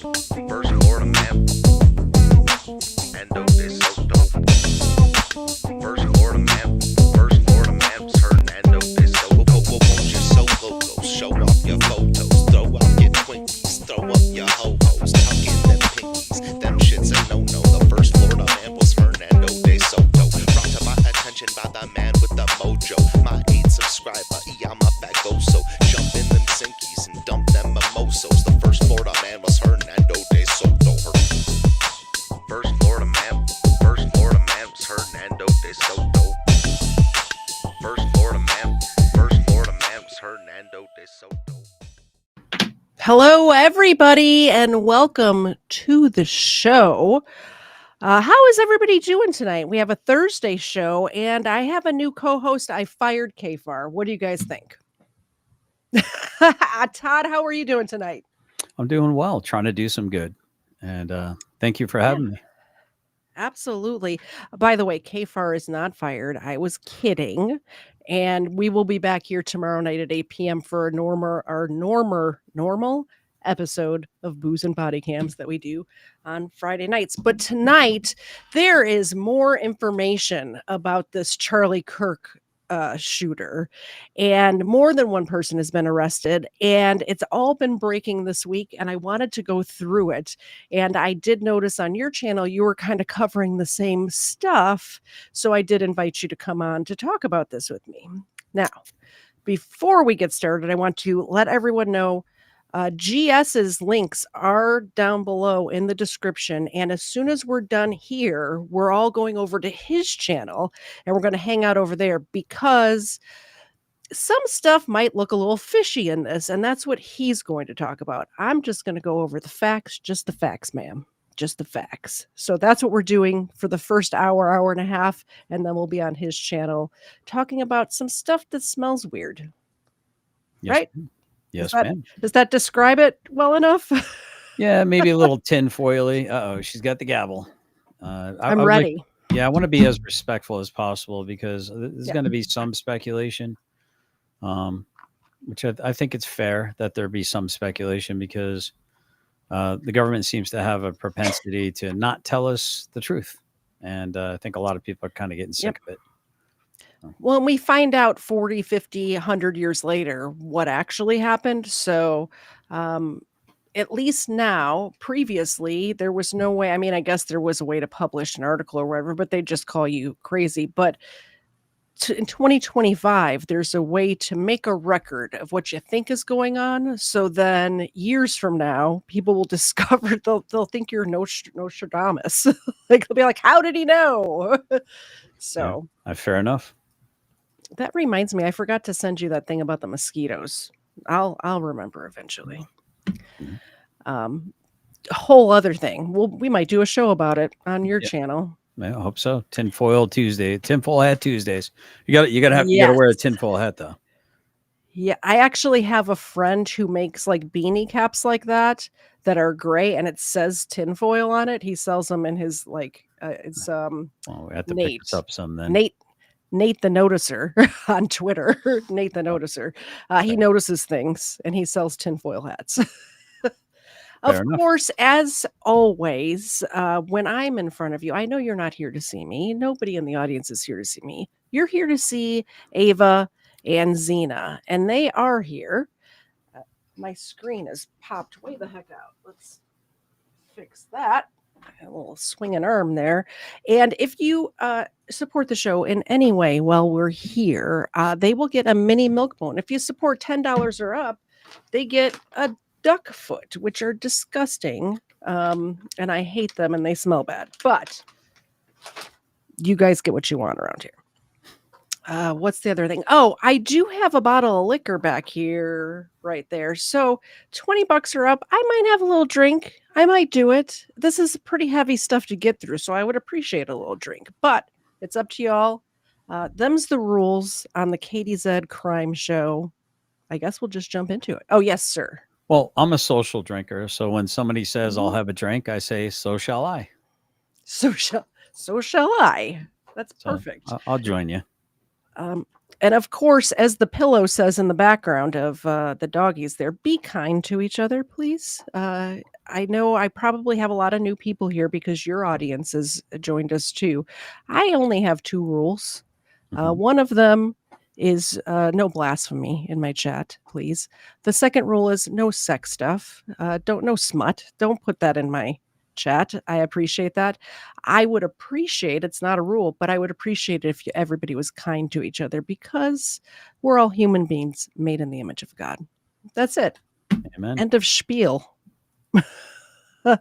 First Florida man, endo de Soto. First Florida man, was Hernando de Soto. Won't you so loco? Show off your photos, throw out your Twinkies, throw up your ho-hos, tuck in them pinkies. Them shits a no-no. The first Florida man was Hernando de Soto. Brought to my attention by the man with the mojo. My 8 subscriber, I'm a bagoso. Jump in them sinkies and dump them mimosos. The first Florida man was Hernando de Soto. First Florida man was Hernando de Soto. First Florida man was Hernando de Soto. Hello, everybody, and welcome to the show. How is everybody doing tonight? We have a Thursday show, and I have a new co-host. I fired Kfar. What do you guys think? Todd, how are you doing tonight? I'm doing well, trying to do some good. And thank you for having me. Absolutely. By the way, Kfar is not fired. I was kidding. And we will be back here tomorrow night at 8 p.m. for our normal episode of Booze and Body Cams that we do on Friday nights. But tonight, there is more information about this Charlie Kirk shooter, and more than one person has been arrested, and it's all been breaking this week, and I wanted to go through it. And I did notice on your channel you were kind of covering the same stuff, so I did invite you to come on to talk about this with me. Now, before we get started, I want to let everyone know GS's links are down below in the description. And as soon as we're done here, we're all going over to his channel and we're going to hang out over there because some stuff might look a little fishy in this. And that's what he's going to talk about. I'm just going to go over the facts, just the facts, ma'am. Just the facts. So that's what we're doing for the first hour and a half. And then we'll be on his channel talking about some stuff that smells weird. Yes, right? Yes, ma'am. Does that describe it well enough? Yeah, maybe a little tinfoily. Uh-oh, she's got the gavel. I'm ready. I want to be as respectful as possible because there's going to be some speculation, which I think it's fair that there be some speculation because the government seems to have a propensity to not tell us the truth. And I think a lot of people are kind of getting sick of it. Well, we find out 40, 50, 100 years later what actually happened. So at least now, previously, there was no way. I mean, I guess there was a way to publish an article or whatever, but they just call you crazy. But in 2025, there's a way to make a record of what you think is going on. So then years from now, people will discover, they'll think you're Nostradamus. Like, they'll be like, how did he know? So fair enough. That reminds me, I forgot to send you that thing about the mosquitoes. I'll remember eventually. A whole other thing. We might do a show about it on your channel. I hope so. Tinfoil hat Tuesdays. You gotta wear a tinfoil hat though. Yeah, I actually have a friend who makes like beanie caps like that are gray and it says tinfoil on it. He sells them in his it's we have to pick this up some then. Nate the Noticer on Twitter. Nate the Noticer. He notices things and he sells tinfoil hats. Of course, as always, when I'm in front of you, I know you're not here to see me. Nobody in the audience is here to see me. You're here to see Ava and Xena, and they are here. My screen has popped way the heck out. Let's fix that. A little swinging arm there. And if you support the show in any way while we're here, they will get a mini milk bone. If you support $10 or up, they get a duck foot, which are disgusting. And I hate them and they smell bad. But you guys get what you want around here. What's the other thing? Oh, I do have a bottle of liquor back here right there. So $20 or up, I might have a little drink. I might do it. This is pretty heavy stuff to get through, so I would appreciate a little drink. But it's up to y'all. Them's the rules on the KDZ Crime Show. I guess we'll just jump into it. Oh, yes, sir. Well, I'm a social drinker, so when somebody says I'll have a drink, I say, so shall I. So shall I. That's perfect. I'll join you. And of course, as the pillow says in the background of the doggies there, be kind to each other, please. I know I probably have a lot of new people here because your audience has joined us too. I only have 2 rules. Mhm. One of them is no blasphemy in my chat, please. The second rule is no sex stuff. No smut. Don't put that in my chat. I appreciate that. I would appreciate, it's not a rule, but I would appreciate it if everybody was kind to each other because we're all human beings made in the image of God. That's it. Amen. End of spiel. All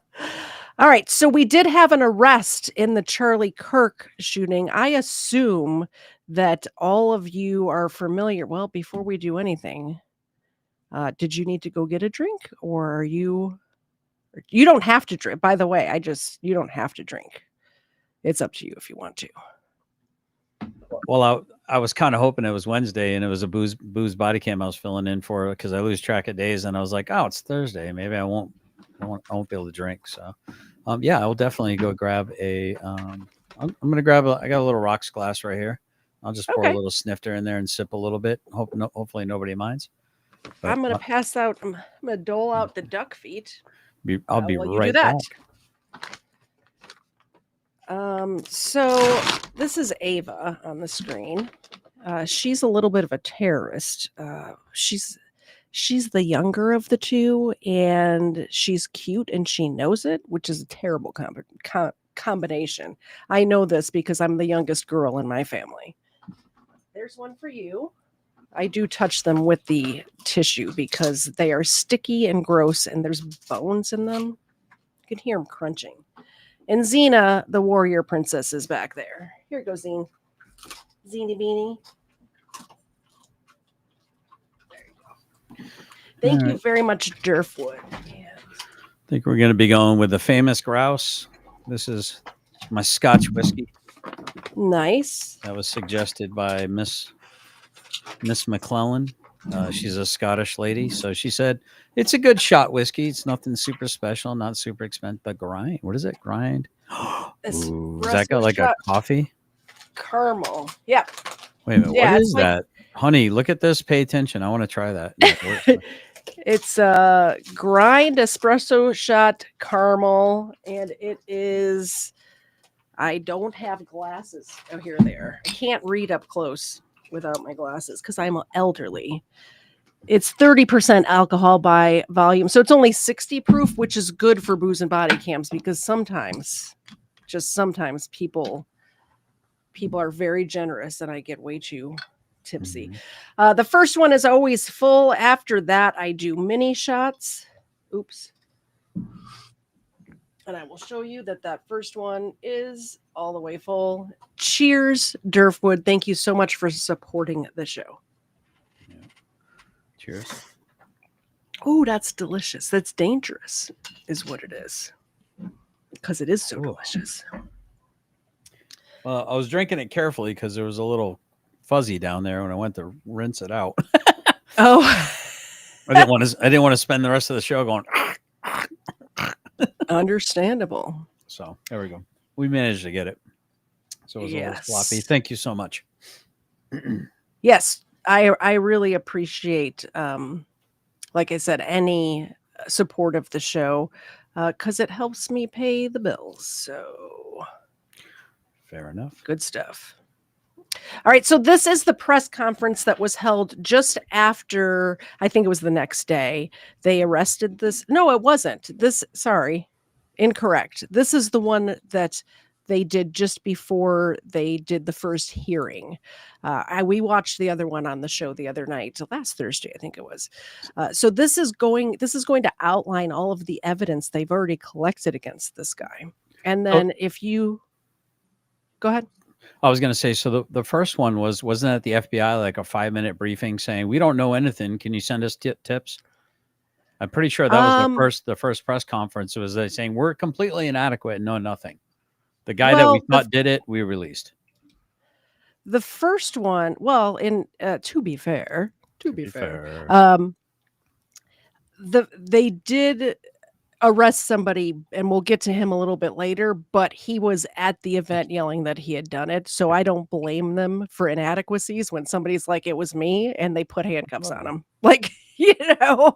right. So we did have an arrest in the Charlie Kirk shooting. I assume that all of you are familiar. Well, before we do anything, did you need to go get a drink or are you don't have to drink. By the way, you don't have to drink. It's up to you if you want to. Well, I was kind of hoping it was Wednesday and it was a booze body cam I was filling in for because I lose track of days and I was like, oh, it's Thursday. Maybe I won't be able to drink. So, yeah, I'll definitely go grab a. I'm gonna grab I got a little rocks glass right here. I'll just pour a Okay. little snifter in there and sip a little bit. Hopefully nobody minds. But I'm gonna pass out. I'm gonna dole out the duck feet. I'll be While you do right that. back. So this is Ava on the screen. She's a little bit of a terrorist. She's the younger of the two, and she's cute, and she knows it, which is a terrible combination. I know this because I'm the youngest girl in my family. There's one for you. I do touch them with the tissue because they are sticky and gross, and there's bones in them. You can hear them crunching. And Xena, the warrior princess, is back there. Here goes Zine. Zeenie Beanie. There you go. Thank you very much, Durfwood. I think we're going to be going with the famous grouse. This is my Scotch whiskey. Nice. That was suggested by Miss McClellan. She's a Scottish lady, so she said it's a good shot whiskey. It's nothing super special, not super expensive. But grind, what is it? Grind. Ooh, does that got like a coffee? Caramel. Yeah. Wait a minute. Yeah, what is that? Honey, look at this. Pay attention. I want to try that. It's grind espresso shot caramel, and it is. I don't have glasses. Oh, here they are. I can't read up close without my glasses because I'm elderly. It's 30% alcohol by volume, so it's only 60 proof, which is good for booze and body cams because sometimes people are very generous and I get way too tipsy. The first one is always full. After that, I do mini shots. Oops. And I will show you that first one is all the way full. Cheers, Durfwood. Thank you so much for supporting the show. Yeah. Cheers. Oh, that's delicious. That's dangerous, is what it is. Because it is so delicious. Well, I was drinking it carefully because there was a little fuzzy down there when I went to rinse it out. Oh. I didn't want to spend the rest of the show going. Understandable. So there we go. We managed to get it. So it was a little sloppy. Thank you so much. Yes, I really appreciate, like I said, any support of the show because it helps me pay the bills. So fair enough. Good stuff. All right, so this is the press conference that was held just after, I think it was the next day, they arrested this. No, it wasn't. Incorrect. This is the one that they did just before they did the first hearing. We watched the other one on the show the other night, last Thursday, I think it was. So this is going to outline all of the evidence they've already collected against this guy. And then if you go ahead. I was going to say, so the first one wasn't it the FBI like a 5-minute briefing saying we don't know anything? Can you send us tips? I'm pretty sure that was the first press conference. It was they saying we're completely inadequate and know nothing. The guy that we thought did it, we released. The first one, to be fair, they did arrest somebody, and we'll get to him a little bit later, but he was at the event yelling that he had done it, so I don't blame them for inadequacies when somebody's like, "It was me," and they put handcuffs on Lovely. him. Like, you know?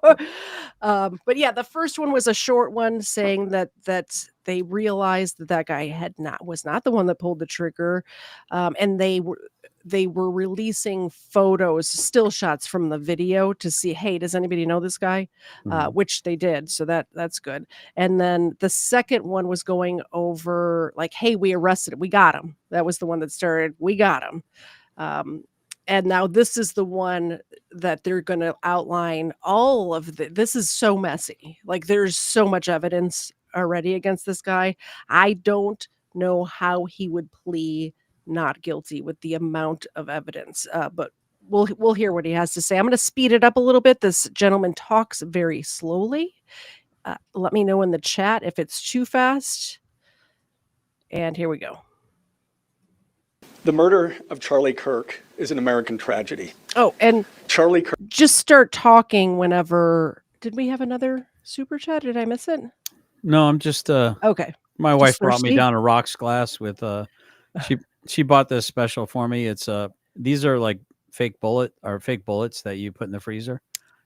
But yeah, the first one was a short one saying that they realized that that guy was not the one that pulled the trigger, and they were releasing photos, still shots from the video to see, "Hey, does anybody know this guy?" Mhm. Which they did, so that's good. And then the second one was going over like, "Hey, we arrested him. We got him." That was the one that started, "We got him." Um, and now this is the one that they're gonna outline all of this is so messy. Like, there's so much evidence already against this guy. I don't know how he would plea not guilty with the amount of evidence, but we'll hear what he has to say. I'm gonna speed it up a little bit. This gentleman talks very slowly. Let me know in the chat if it's too fast. And here we go. The murder of Charlie Kirk is an American tragedy. Oh, and Charlie Kirk. just start talking whenever. Did we have another super chat? Did I miss it? No, I'm just Okay. my wife brought me thirsty? down a rocks glass with she bought this special for me. It's these are like fake bullets that you put in the freezer.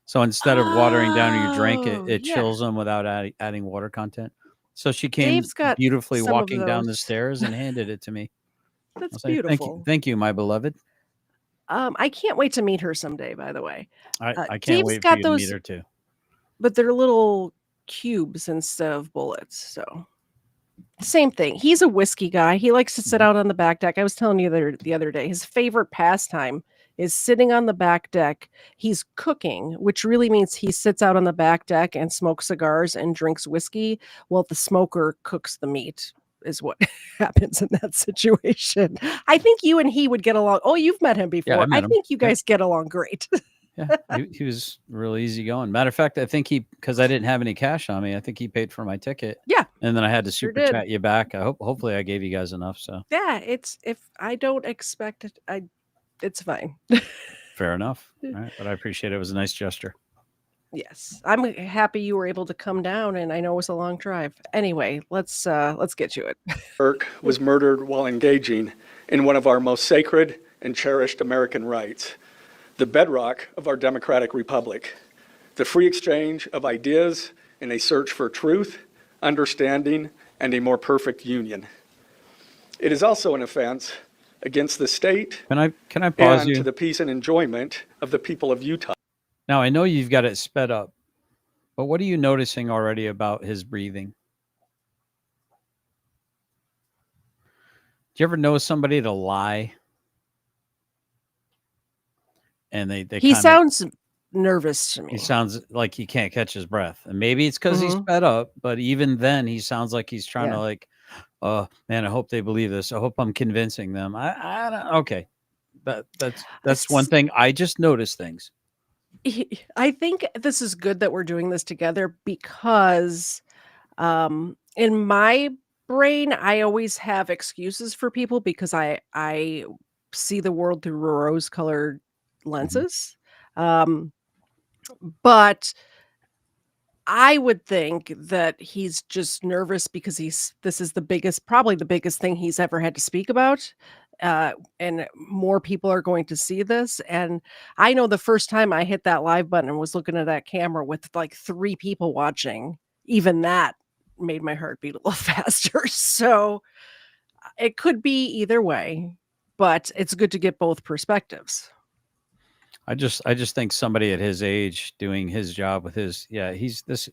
So instead of watering down your drink, Oh, it yeah. chills them without adding water content. So she came Dave's got beautifully some of walking down the those. stairs and handed it to me. I That's was like, beautiful. thank you, my beloved. I can't wait to meet her someday, by the way. I can't Dave's wait for got you to meet those, her too. but they're little cubes instead of bullets, so same thing. He's a whiskey guy. He likes to sit out on the back deck. I was telling you the other day, his favorite pastime is sitting on the back deck. He's cooking, which really means he sits out on the back deck and smokes cigars and drinks whiskey while the smoker cooks the meat, is what happens in that situation. I think you and he would get along. Oh, you've met him before. Yeah, I I met him. think you Yep. guys get along great. Yeah, he was real easygoing. Matter of fact, I think because I didn't have any cash on me, I think he paid for my ticket. Yeah, And then I had to sure super did. chat you back. Hopefully I gave you guys enough. So Yeah, it's if I don't expect it, it's fine. fair enough. All right, but I appreciate it. It was a nice gesture. Yes, I'm happy you were able to come down, and I know it was a long drive. Anyway, let's get to it. Kirk was murdered while engaging in one of our most sacred and cherished American rights, the bedrock of our democratic republic, the free exchange of ideas in a search for truth, understanding, and a more perfect union. It is also an offense against the state Can I pause and you? to the peace and enjoyment of the people of Utah. Now I know you've got it sped up, but what are you noticing already about his breathing? Do you ever know somebody to lie? And they He kind of sounds nervous to me. he sounds like he can't catch his breath. And maybe it's because he's sped up, but even then he sounds like he's trying to like, oh man, I hope they believe this. I hope I'm convincing them. I don't okay. That's one thing. I just notice things. I think this is good that we're doing this together because in my brain I always have excuses for people because I see the world through rose-colored lenses. But I would think that he's just nervous because this is probably the biggest thing he's ever had to speak about. And more people are going to see this. And I know the first time I hit that live button and was looking at that camera with like 3 people watching, even that made my heart beat a little faster. So it could be either way, but it's good to get both perspectives. I just think somebody at his age doing his job with his this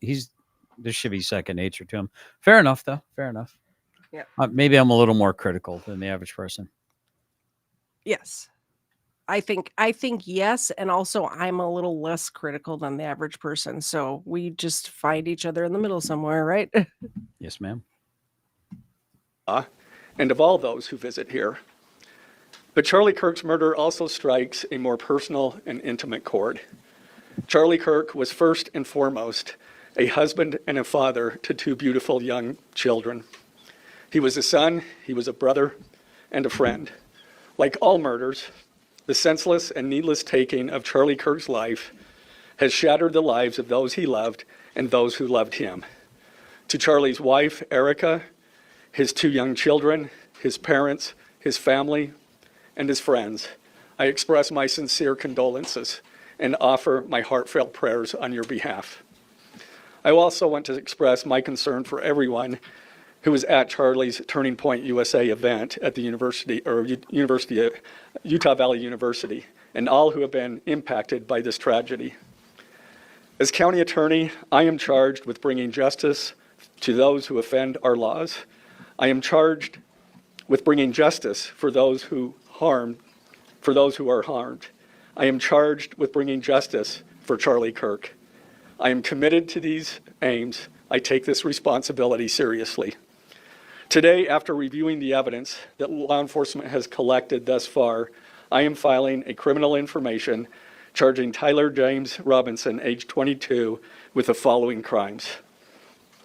should be second nature to him. Fair enough though. Fair enough. Yeah. Maybe I'm a little more critical than the average person. Yes. I think yes, and also I'm a little less critical than the average person. So we just find each other in the middle somewhere, right? Yes, ma'am. And of all those who visit here. But Charlie Kirk's murder also strikes a more personal and intimate chord. Charlie Kirk was first and foremost a husband and a father to 2 beautiful young children. He was a son, he was a brother, and a friend. Like all murders, the senseless and needless taking of Charlie Kirk's life has shattered the lives of those he loved and those who loved him. to Charlie's wife, Erica, his 2 young children, his parents, his family, and his friends, I express my sincere condolences and offer my heartfelt prayers on your behalf. I also want to express my concern for everyone who was at Charlie's Turning Point USA event at the Utah Valley University, and all who have been impacted by this tragedy. As county attorney, I am charged with bringing justice to those who offend our laws. I am charged with bringing justice for those who are harmed. I am charged with bringing justice for Charlie Kirk. I am committed to these aims. I take this responsibility seriously. Today, after reviewing the evidence that law enforcement has collected thus far, I am filing a criminal information charging Tyler James Robinson, age 22, with the following crimes.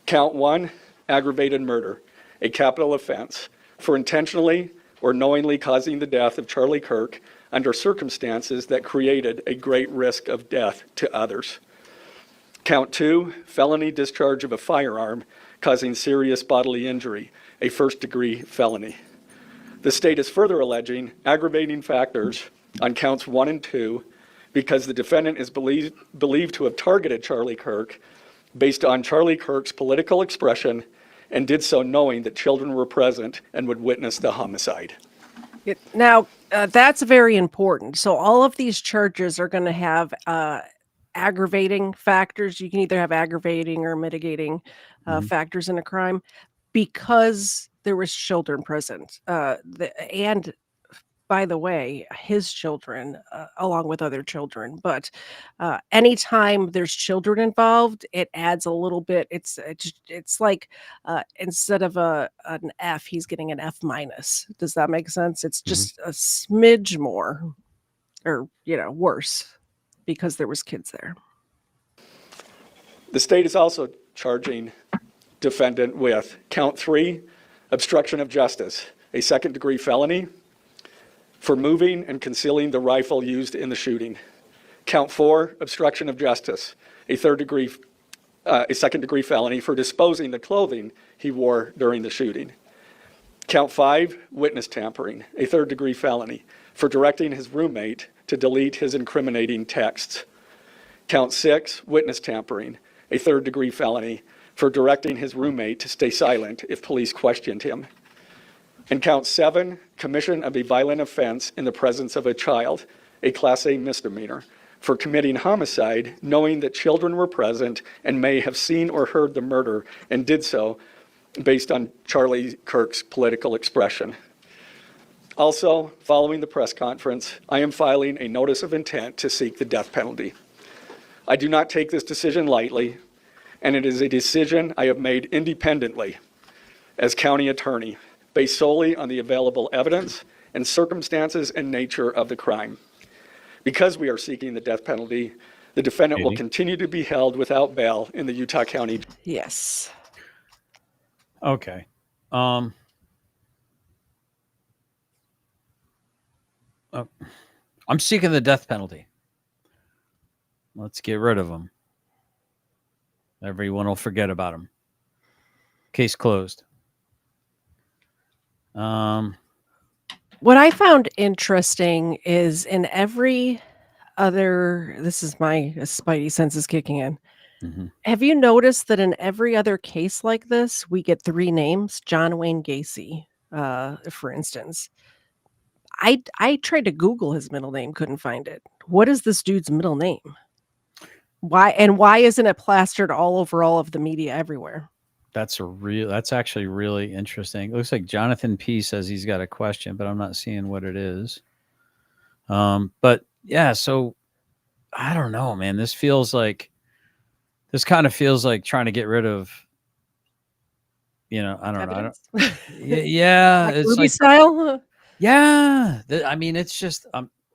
Count 1, aggravated murder, a capital offense, for intentionally or knowingly causing the death of Charlie Kirk under circumstances that created a great risk of death to others. Count 2, felony discharge of a firearm causing serious bodily injury, a first-degree felony. The state is further alleging aggravating factors on counts 1 and 2 because the defendant is believed to have targeted Charlie Kirk based on Charlie Kirk's political expression and did so knowing that children were present and would witness the homicide. Now, that's very important. So all of these charges are going to have aggravating factors. You can either have aggravating or mitigating factors in a crime because there was children present. And by the way, his children, along with other children. But anytime there's children involved, it adds a little bit. It's like instead of an F, he's getting an F minus. Does that make sense? It's just a smidge more, or worse, because there was kids there. The state is also charging defendant with count 3, obstruction of justice, a second-degree felony, for moving and concealing the rifle used in the shooting. Count 4, obstruction of justice, a second-degree felony for disposing the clothing he wore during the shooting. Count 5, witness tampering, a third-degree felony for directing his roommate to delete his incriminating texts. Count 6, witness tampering, a third-degree felony for directing his roommate to stay silent if police questioned him. And count 7, commission of a violent offense in the presence of a child, a Class A misdemeanor, for committing homicide knowing that children were present and may have seen or heard the murder and did so based on Charlie Kirk's political expression. Also, following the press conference, I am filing a notice of intent to seek the death penalty. I do not take this decision lightly, and it is a decision I have made independently as county attorney, based solely on the available evidence and circumstances and nature of the crime. Because we are seeking the death penalty, the defendant will continue to be held without bail in the Utah County. Yes. Okay. I'm seeking the death penalty. Let's get rid of him. Everyone will forget about him. Case closed. What I found interesting is in every other, this is my spidey senses kicking in. Have you noticed that in every other case like this, we get 3 names? John Wayne Gacy, for instance. I tried to Google his middle name, couldn't find it. What is this dude's middle name? Why isn't it plastered all over all of the media everywhere? That's actually really interesting. It looks like Jonathan P says he's got a question, but I'm not seeing what it is. But yeah, so I don't know, man. This kind of feels like trying to get rid of, I don't know. Yeah. Like It's Ruby like style. Yeah. I mean, it's just,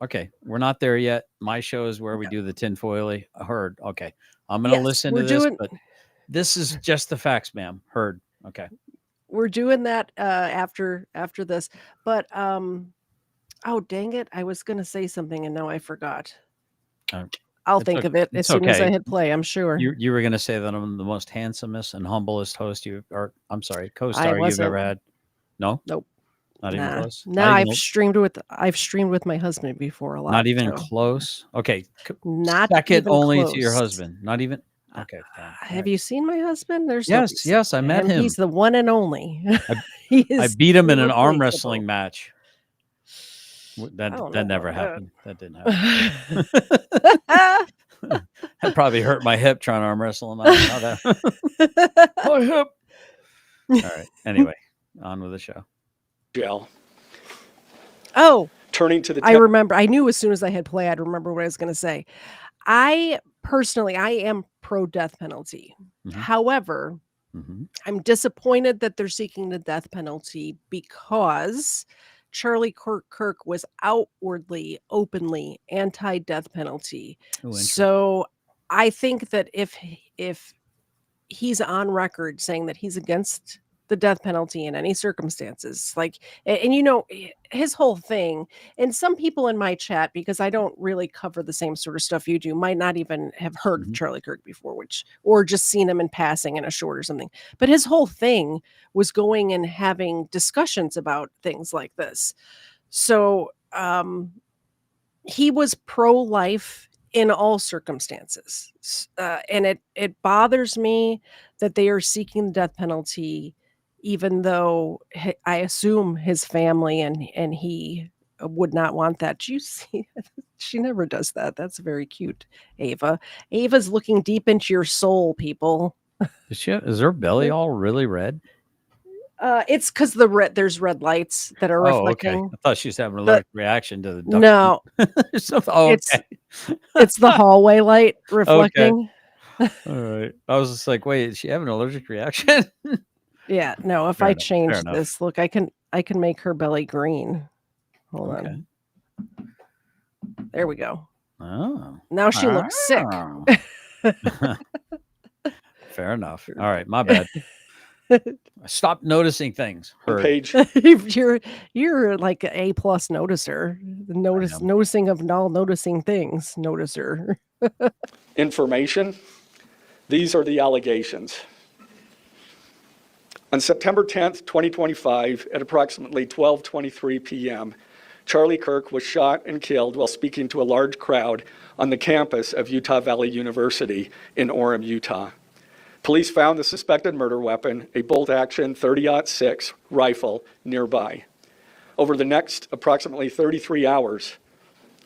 okay. We're not there yet. My show is where we do the tinfoily. Heard. Okay. I'm going to listen to this, but this is just the facts, ma'am. Heard. Okay. We're doing that after this, but oh dang it! I was going to say something and now I forgot. I'll It's think of it as it's soon as I okay. hit play. I'm sure. You were gonna say that I'm the most handsomest and humblest host I co-star you've ever wasn't. had. No, Nope. not even Nah. close. No, I've streamed with my husband before a lot. Not even so close. Okay, not second even only to your close. husband. Not even. Uh, Okay, fine. All Have right. you seen my husband? There's nobody Yes, second yes, I to met him. him. He's the one and only. I, He I is beat him in an arm irreplaceable. wrestling match. I That don't know that never about happened. That didn't happen. that. That probably hurt my hip trying to arm wrestle him. I don't know that. My hip. All right. Anyway, on with the show. Jail. Oh, Turning to the I remember. I knew as soon as I had play, I'd remember what I was going to say. I am pro death penalty. Mhm. However, Mhm. I'm disappointed that they're seeking the death penalty because Charlie Kirk was outwardly, openly anti-death penalty. Ooh, interesting. So I think that if he's on record saying that he's against the death penalty in any circumstances, like, and you know, his whole thing, and some people in my chat, because I don't really cover the same sort of stuff you do, might not even have heard of Mhm. Charlie Kirk before, or just seen him in passing in a short or something. But his whole thing was going and having discussions about things like this. So he was pro-life in all circumstances. And it bothers me that they are seeking the death penalty, even though I assume his family and he would not want that. Do you see? She never does that. That's very cute, Ava. Ava's looking deep into your soul, people. Is her belly all really red? It's because there's red lights that are Oh, okay. reflecting. I thought she was having an The- allergic reaction to the duck. No, Or something. Oh, it's okay. it's the hallway light reflecting. All right. I was just like, wait, is she having an allergic reaction? Yeah, no, if Fair I enough, fair change enough. this, look, I can make her belly green. Hold Okay. on. There we go. Oh. Now she looks sick. Oh. Fair enough. All right, my bad. Stop noticing things. Heard. page. You're like an A+ noticer. am. Noticing of all noticing things, noticer. Information. These are the allegations. On September 10th, 2025, at approximately 12:23 p.m., Charlie Kirk was shot and killed while speaking to a large crowd on the campus of Utah Valley University in Orem, Utah. Police found the suspected murder weapon, a bolt-action .30-06 rifle, nearby. Over the next approximately 33 hours,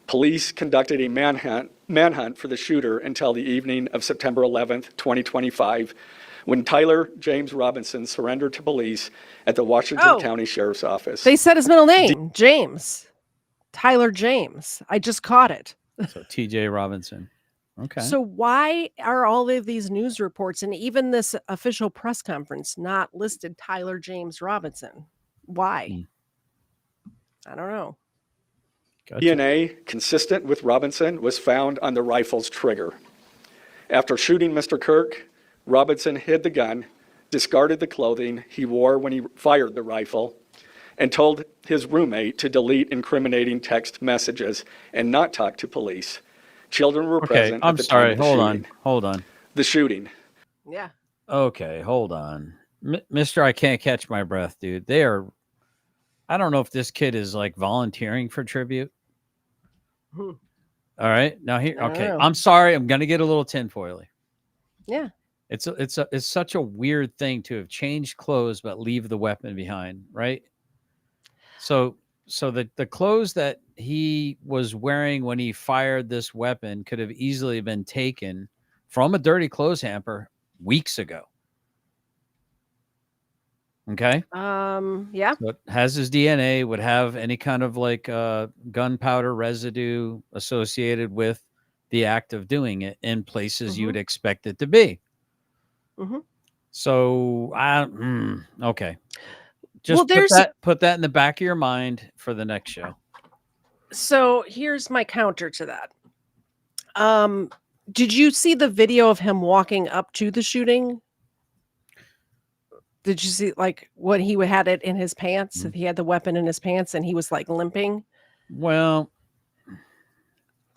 police conducted a manhunt for the shooter until the evening of September 11th, 2025, when Tyler James Robinson surrendered to police at the Washington County Sheriff's Office. They said his middle name, James. Tyler James. I just caught it. So TJ Robinson. Okay. So why are all of these news reports and even this official press conference not listed Tyler James Robinson? Why? I don't know. Gotcha. DNA consistent with Robinson was found on the rifle's trigger. After shooting Mr. Kirk, Robinson hid the gun, discarded the clothing he wore when he fired the rifle, and told his roommate to delete incriminating text messages and not talk to police. Children were Okay, present I'm at the sorry. time of the shooting. Hold on. The shooting. Yeah. Okay, hold on. Mr. I can't catch my breath, dude. I don't know if this kid is like volunteering for tribute. Hmm. All right. Now here, I don't okay. know. I'm sorry. I'm going to get a little tinfoily. Yeah. It's such a weird thing to have changed clothes but leave the weapon behind, right? So the clothes that he was wearing when he fired this weapon could have easily been taken from a dirty clothes hamper weeks ago. Okay. Yeah. So it has his DNA, would have any kind of like gunpowder residue associated with the act of doing it in places you would expect it to be. Mhm. So okay. Just Well, put that in the back of your mind for the next show. So here's my counter to that. Did you see the video of him walking up to the shooting? Did you see like what he had it in his pants? He had the weapon in his pants and he was like limping. Well,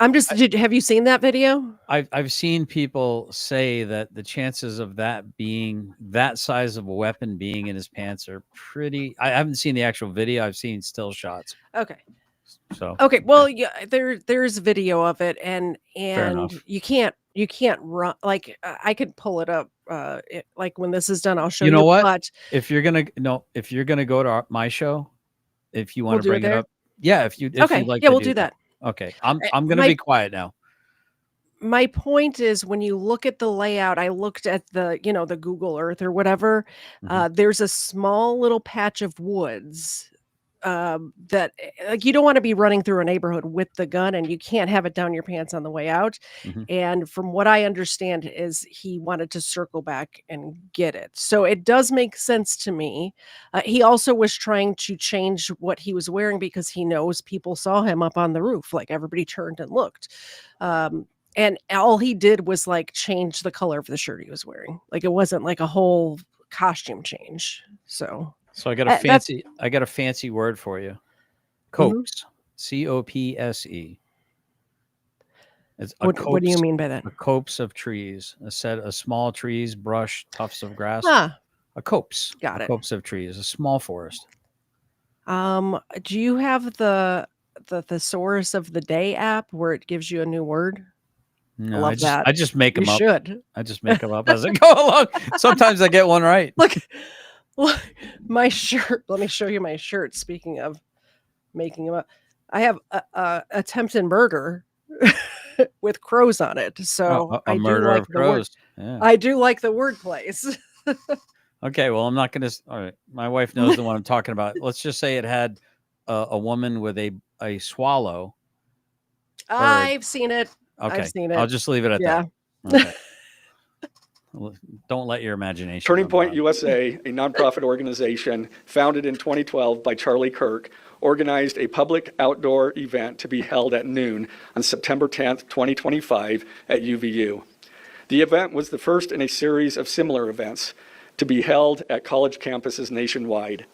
Have you seen that video? I've seen people say that the chances of that being that size of a weapon being in his pants are pretty. I haven't seen the actual video. I've seen still shots. Okay. So Okay. Well, yeah, there's video of it, and fair enough. you can't run. Like I could pull it up. Like when this is done, I'll show You know you. what? But If you're gonna go to my show, if you we'll want to do it bring it there. up, yeah. If you'd Okay. like Yeah, to we'll do do that. Okay, I'm gonna My be quiet now. my point is when you look at the layout, I looked at the Google Earth or whatever. Mhm. There's a small little patch of woods that like you don't want to be running through a neighborhood with the gun, and you can't have it down your pants on the way out. Mhm. And from what I understand is he wanted to circle back and get it. So it does make sense to me. He also was trying to change what he was wearing because he knows people saw him up on the roof. Like everybody turned and looked. And all he did was like change the color of the shirt he was wearing. Like it wasn't like a whole costume change. So So I got that's a fancy word for you. Mhm. Copse. COPSE. It's a What do you copse. mean by that? A copse of trees. A set of small trees, brush, tufts of grass. Ah, A copse. got A it. copse of trees. A small forest. Do you have the thesaurus of the day app where it gives you a new word? I No, love that. I just make You them up. should. I just make them up as I go along. Sometimes I get one right. Look, my shirt. Let me show you my shirt. Speaking of making them up, I have a attempted murder with crows on it. So A I do murder like of the word. crows. Yeah. I do like the word plays. Okay, well, I'm not going to. All right, my wife knows the one I'm talking about. Let's just say it had a woman with a swallow. Bird. I've seen it. Okay, I've seen I'll it. just leave it at Yeah. that. Okay. Don't let your imagination. Turning run Point wild. USA, a nonprofit organization founded in 2012 by Charlie Kirk, organized a public outdoor event to be held at noon on September 10th, 2025 at UVU. The event was the first in a series of similar events to be held at college campuses nationwide.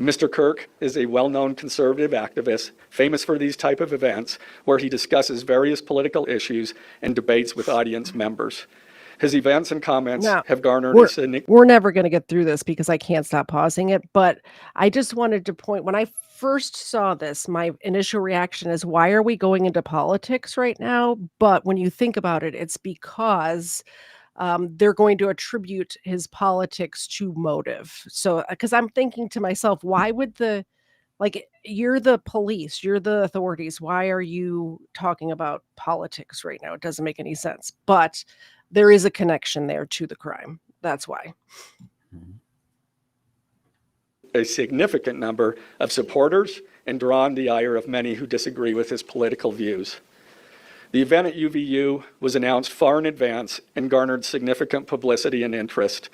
Mr. Kirk is a well-known conservative activist, famous for these type of events, where he discusses various political issues and debates with audience members. His events and comments Now, have garnered we're never going to get through this because I can't stop pausing it. But I just wanted to point when I first saw this, my initial reaction is, why are we going into politics right now? But when you think about it, it's because they're going to attribute his politics to motive. So, because I'm thinking to myself, why would you're the police, you're the authorities. Why are you talking about politics right now? It doesn't make any sense. But there is a connection there to the crime. That's why. a significant number of supporters and drawn the ire of many who disagree with his political views. The event at UVU was announced far in advance and garnered significant publicity and interest.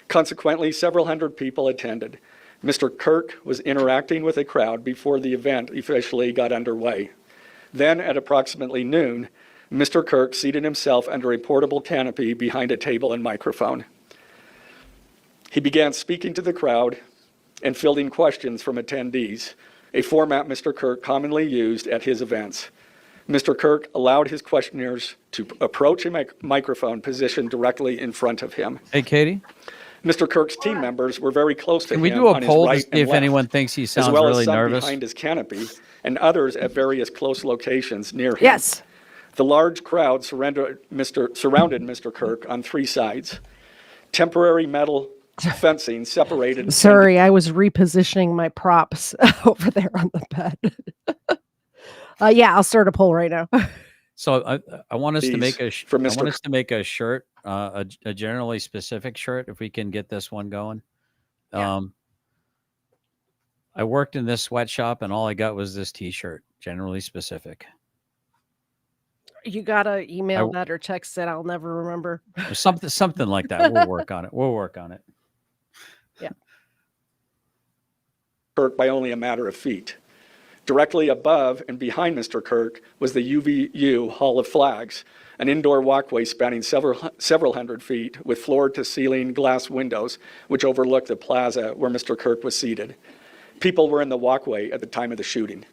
Consequently, several hundred people attended. Mr. Kirk was interacting with a crowd before the event officially got underway. Then, at approximately noon, Mr. Kirk seated himself under a portable canopy behind a table and microphone. He began speaking to the crowd and fielding questions from attendees, a format Mr. Kirk commonly used at his events. Mr. Kirk allowed his questioners to approach a microphone positioned directly in front of him. Hey, Katie, Mr. Kirk's team members were very close to can him we do a on his poll to right see and if left, anyone thinks he as sounds well as really some nervous? behind his canopy and others at various close locations near him. Yes. The large crowd surrounded Mr. Kirk on three sides. Temporary metal fencing separated. Sorry, I was repositioning my props over there on the bed. Yeah, I'll start a poll right now. So I want us to make a for I Mr. want us to make a shirt, a generally specific shirt, if we can get this one going. Yeah. I worked in this sweatshop, and all I got was this T-shirt, generally specific. You gotta email that or text it. I'll never remember. Or something like that. We'll work on it. We'll work on it. Yeah. Kirk by only a matter of feet. Directly above and behind Mr. Kirk was the UVU Hall of Flags, an indoor walkway spanning several hundred feet with floor-to-ceiling glass windows which overlooked the plaza where Mr. Kirk was seated. People were in the walkway at the time of the shooting.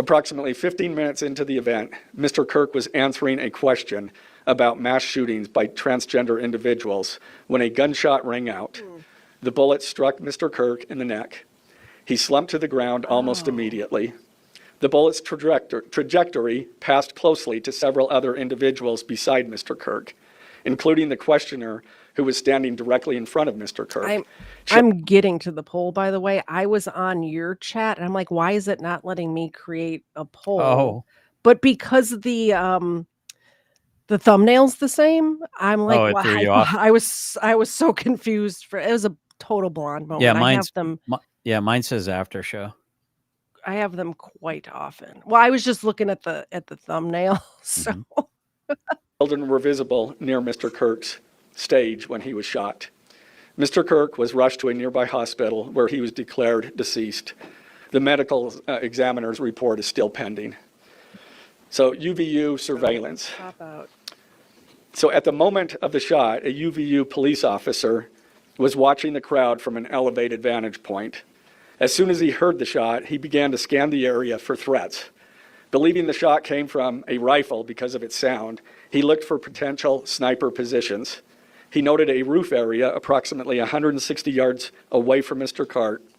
Approximately 15 minutes into the event, Mr. Kirk was answering a question about mass shootings by transgender individuals when a gunshot rang out. The bullet struck Mr. Kirk in the neck. He slumped to the ground almost immediately. The bullet's trajectory passed closely to several other individuals beside Mr. Kirk, including the questioner who was standing directly in front of Mr. Kirk. I'm getting to the poll, by the way. I was on your chat and I'm like, why is it not letting me create a poll? Oh. But because the thumbnail's the same, I'm like, it threw you off. I was so confused. It was a total blonde moment. Yeah, I have them. Mine says after show. I have them quite often. Well, I was just looking at the thumbnail. So Children were visible near Mr. Kirk's stage when he was shot. Mr. Kirk was rushed to a nearby hospital where he was declared deceased. The medical examiner's report is still pending. So UVU surveillance. pop out. So at the moment of the shot, a UVU police officer was watching the crowd from an elevated vantage point. As soon as he heard the shot, he began to scan the area for threats. Believing the shot came from a rifle because of its sound, he looked for potential sniper positions. He noted a roof area approximately 160 yards away from Mr.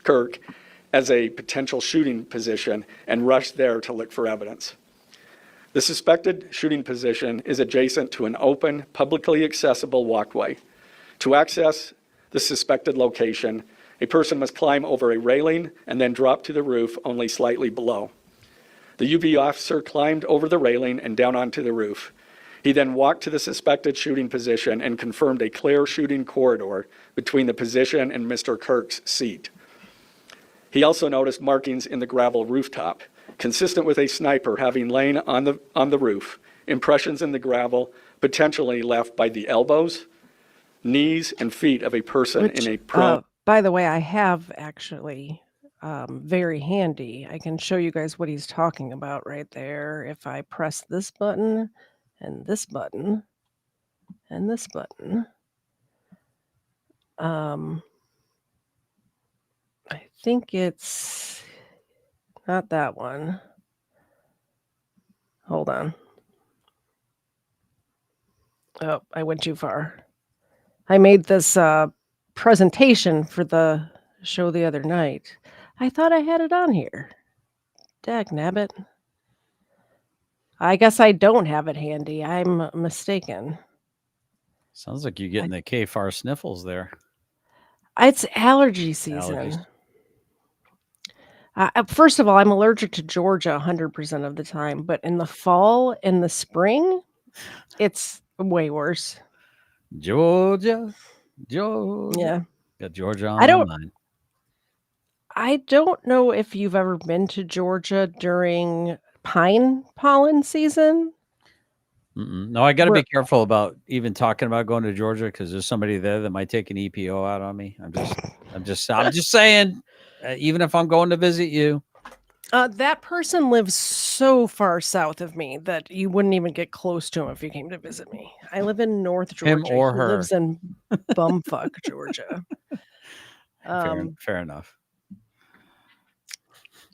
Kirk as a potential shooting position and rushed there to look for evidence. The suspected shooting position is adjacent to an open, publicly accessible walkway. To access the suspected location, a person must climb over a railing and then drop to the roof only slightly below. The UV officer climbed over the railing and down onto the roof. He then walked to the suspected shooting position and confirmed a clear shooting corridor between the position and Mr. Kirk's seat. He also noticed markings in the gravel rooftop, consistent with a sniper having lain on the roof, impressions in the gravel potentially left by the elbows, knees, and feet of a person in a prone. By the way, I have actually very handy. I can show you guys what he's talking about right there. If I press this button and this button and this button, I think it's not that one. Hold on. Oh, I went too far. I made this presentation for the show the other night. I thought I had it on here. Dagnabbit. I guess I don't have it handy. I'm mistaken. Sounds like you're getting the KFAR sniffles there. It's allergy season. First of all, I'm allergic to Georgia 100% of the time, but in the fall and the spring, it's way worse. Georgia. Yeah. Got Georgia on my mind. I don't know if you've ever been to Georgia during pine pollen season. No, I got to be careful about even talking about going to Georgia because there's somebody there that might take an EPO out on me. I'm just saying, even if I'm going to visit you. That person lives so far south of me that you wouldn't even get close to him if you came to visit me. I live in North Georgia. Him or he her. lives in bumfuck Georgia. Fair enough.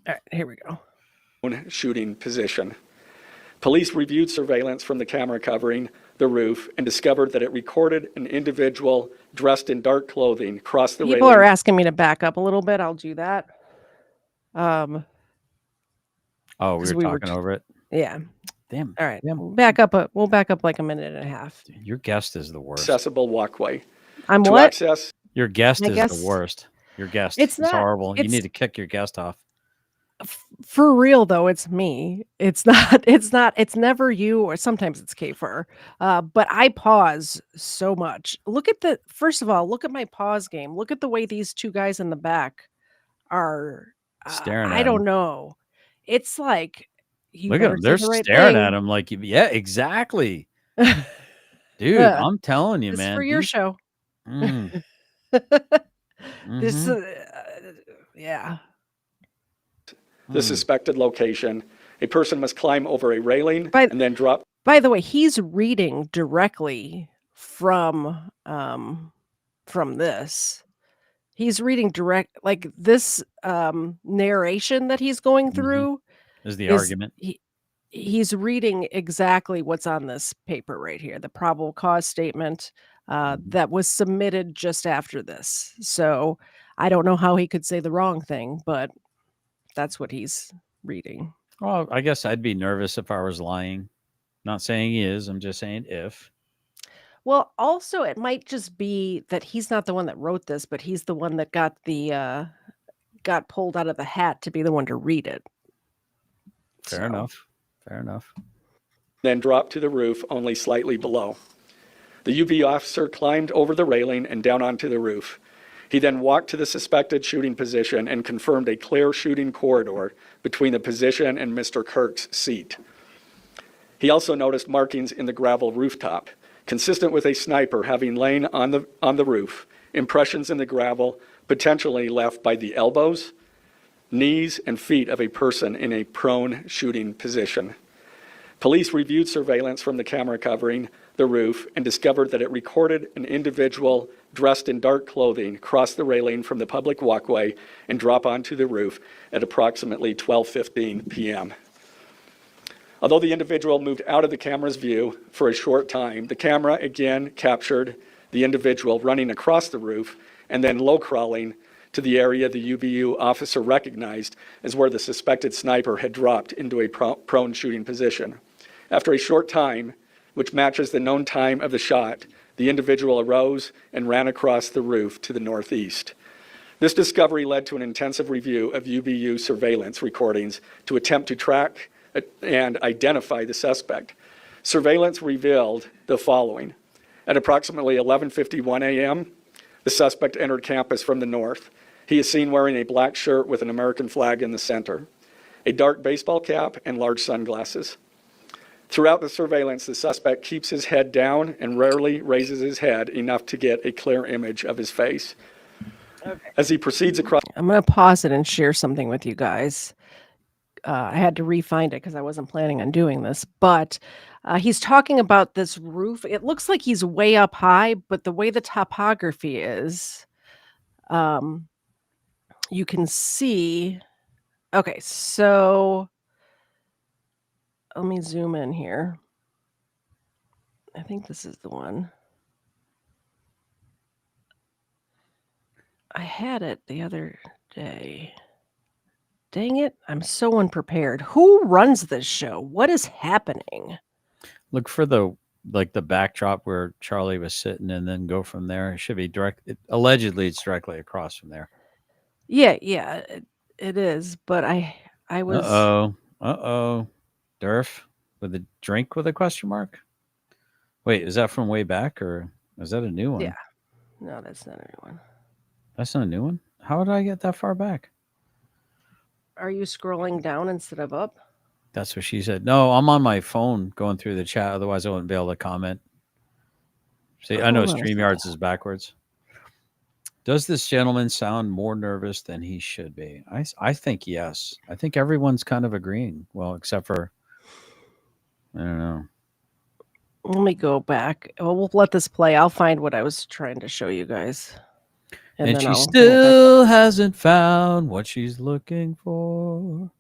All right, here we go. Shooting position. Police reviewed surveillance from the camera covering the roof and discovered that it recorded an individual dressed in dark clothing cross the railing. People are asking me to back up a little bit. I'll do that. We were talking over it. Yeah. Damn. All right. Damn. We'll back up like a minute and a half. Your guest is the worst. Accessible walkway. I'm to what? Access. Your guest is the worst. Your guest is horrible. You need to kick your guest off. For real though, it's me. It's never you, or sometimes it's KFAR. But I pause so much. First of all, look at my pause game. Look at the way these two guys in the back are staring at I don't know. It's like look at them. They're staring at him like, yeah, exactly. Dude, I'm telling you, man. For your show. This yeah. The suspected location. A person must climb over a railing and then drop. By the way, he's reading directly from this. He's reading like this narration that he's going through is the is argument. he's reading exactly what's on this paper right here, the probable cause statement that was submitted just after this. So I don't know how he could say the wrong thing, but that's what he's reading. Well, I guess I'd be nervous if I was lying. Not saying he is. I'm just saying if. Well, also it might just be that he's not the one that wrote this, but he's the one that got the got pulled out of the hat to be the one to read it. Fair So, enough. Fair enough. then dropped to the roof only slightly below. The UV officer climbed over the railing and down onto the roof. He then walked to the suspected shooting position and confirmed a clear shooting corridor between the position and Mr. Kirk's seat. He also noticed markings in the gravel rooftop, consistent with a sniper having lain on the roof, impressions in the gravel potentially left by the elbows, knees, and feet of a person in a prone shooting position. Police reviewed surveillance from the camera covering the roof and discovered that it recorded an individual dressed in dark clothing cross the railing from the public walkway and drop onto the roof at approximately 12:15 p.m. Although the individual moved out of the camera's view for a short time, the camera again captured the individual running across the roof and then low crawling to the area the UVU officer recognized as where the suspected sniper had dropped into a prone shooting position. After a short time, which matches the known time of the shot, the individual arose and ran across the roof to the northeast. This discovery led to an intensive review of UVU surveillance recordings to attempt to track and identify the suspect. Surveillance revealed the following. At approximately 11:51 a.m., the suspect entered campus from the north. He is seen wearing a black shirt with an American flag in the center, a dark baseball cap, and large sunglasses. Throughout the surveillance, the suspect keeps his head down and rarely raises his head enough to get a clear image of his face. Okay. As he proceeds across... I'm going to pause it and share something with you guys. I had to re-find it because I wasn't planning on doing this, but he's talking about this roof. It looks like he's way up high, but the way the topography is, you can see... Okay, so let me zoom in here. I think this is the one. I had it the other day. Dang it, I'm so unprepared. Who runs this show? What is happening? Look for the backdrop where Charlie was sitting and then go from there. It should be allegedly it's directly across from there. Yeah, it is, but I was... Uh-oh. Durf with a drink with a question mark? Wait, is that from way back or is that a new one? Yeah. No, that's not a new one. That's not a new one? How did I get that far back? Are you scrolling down instead of up? That's what she said. No, I'm on my phone going through the chat. Otherwise, I wouldn't be able to comment. See, I know StreamYards is backwards. Does this gentleman sound more nervous than he should be? I think yes. I think everyone's kind of agreeing. Well, except for, I don't know. Let me go back. Well, we'll let this play. I'll find what I was trying to show you guys. And she still hasn't found what she's looking for.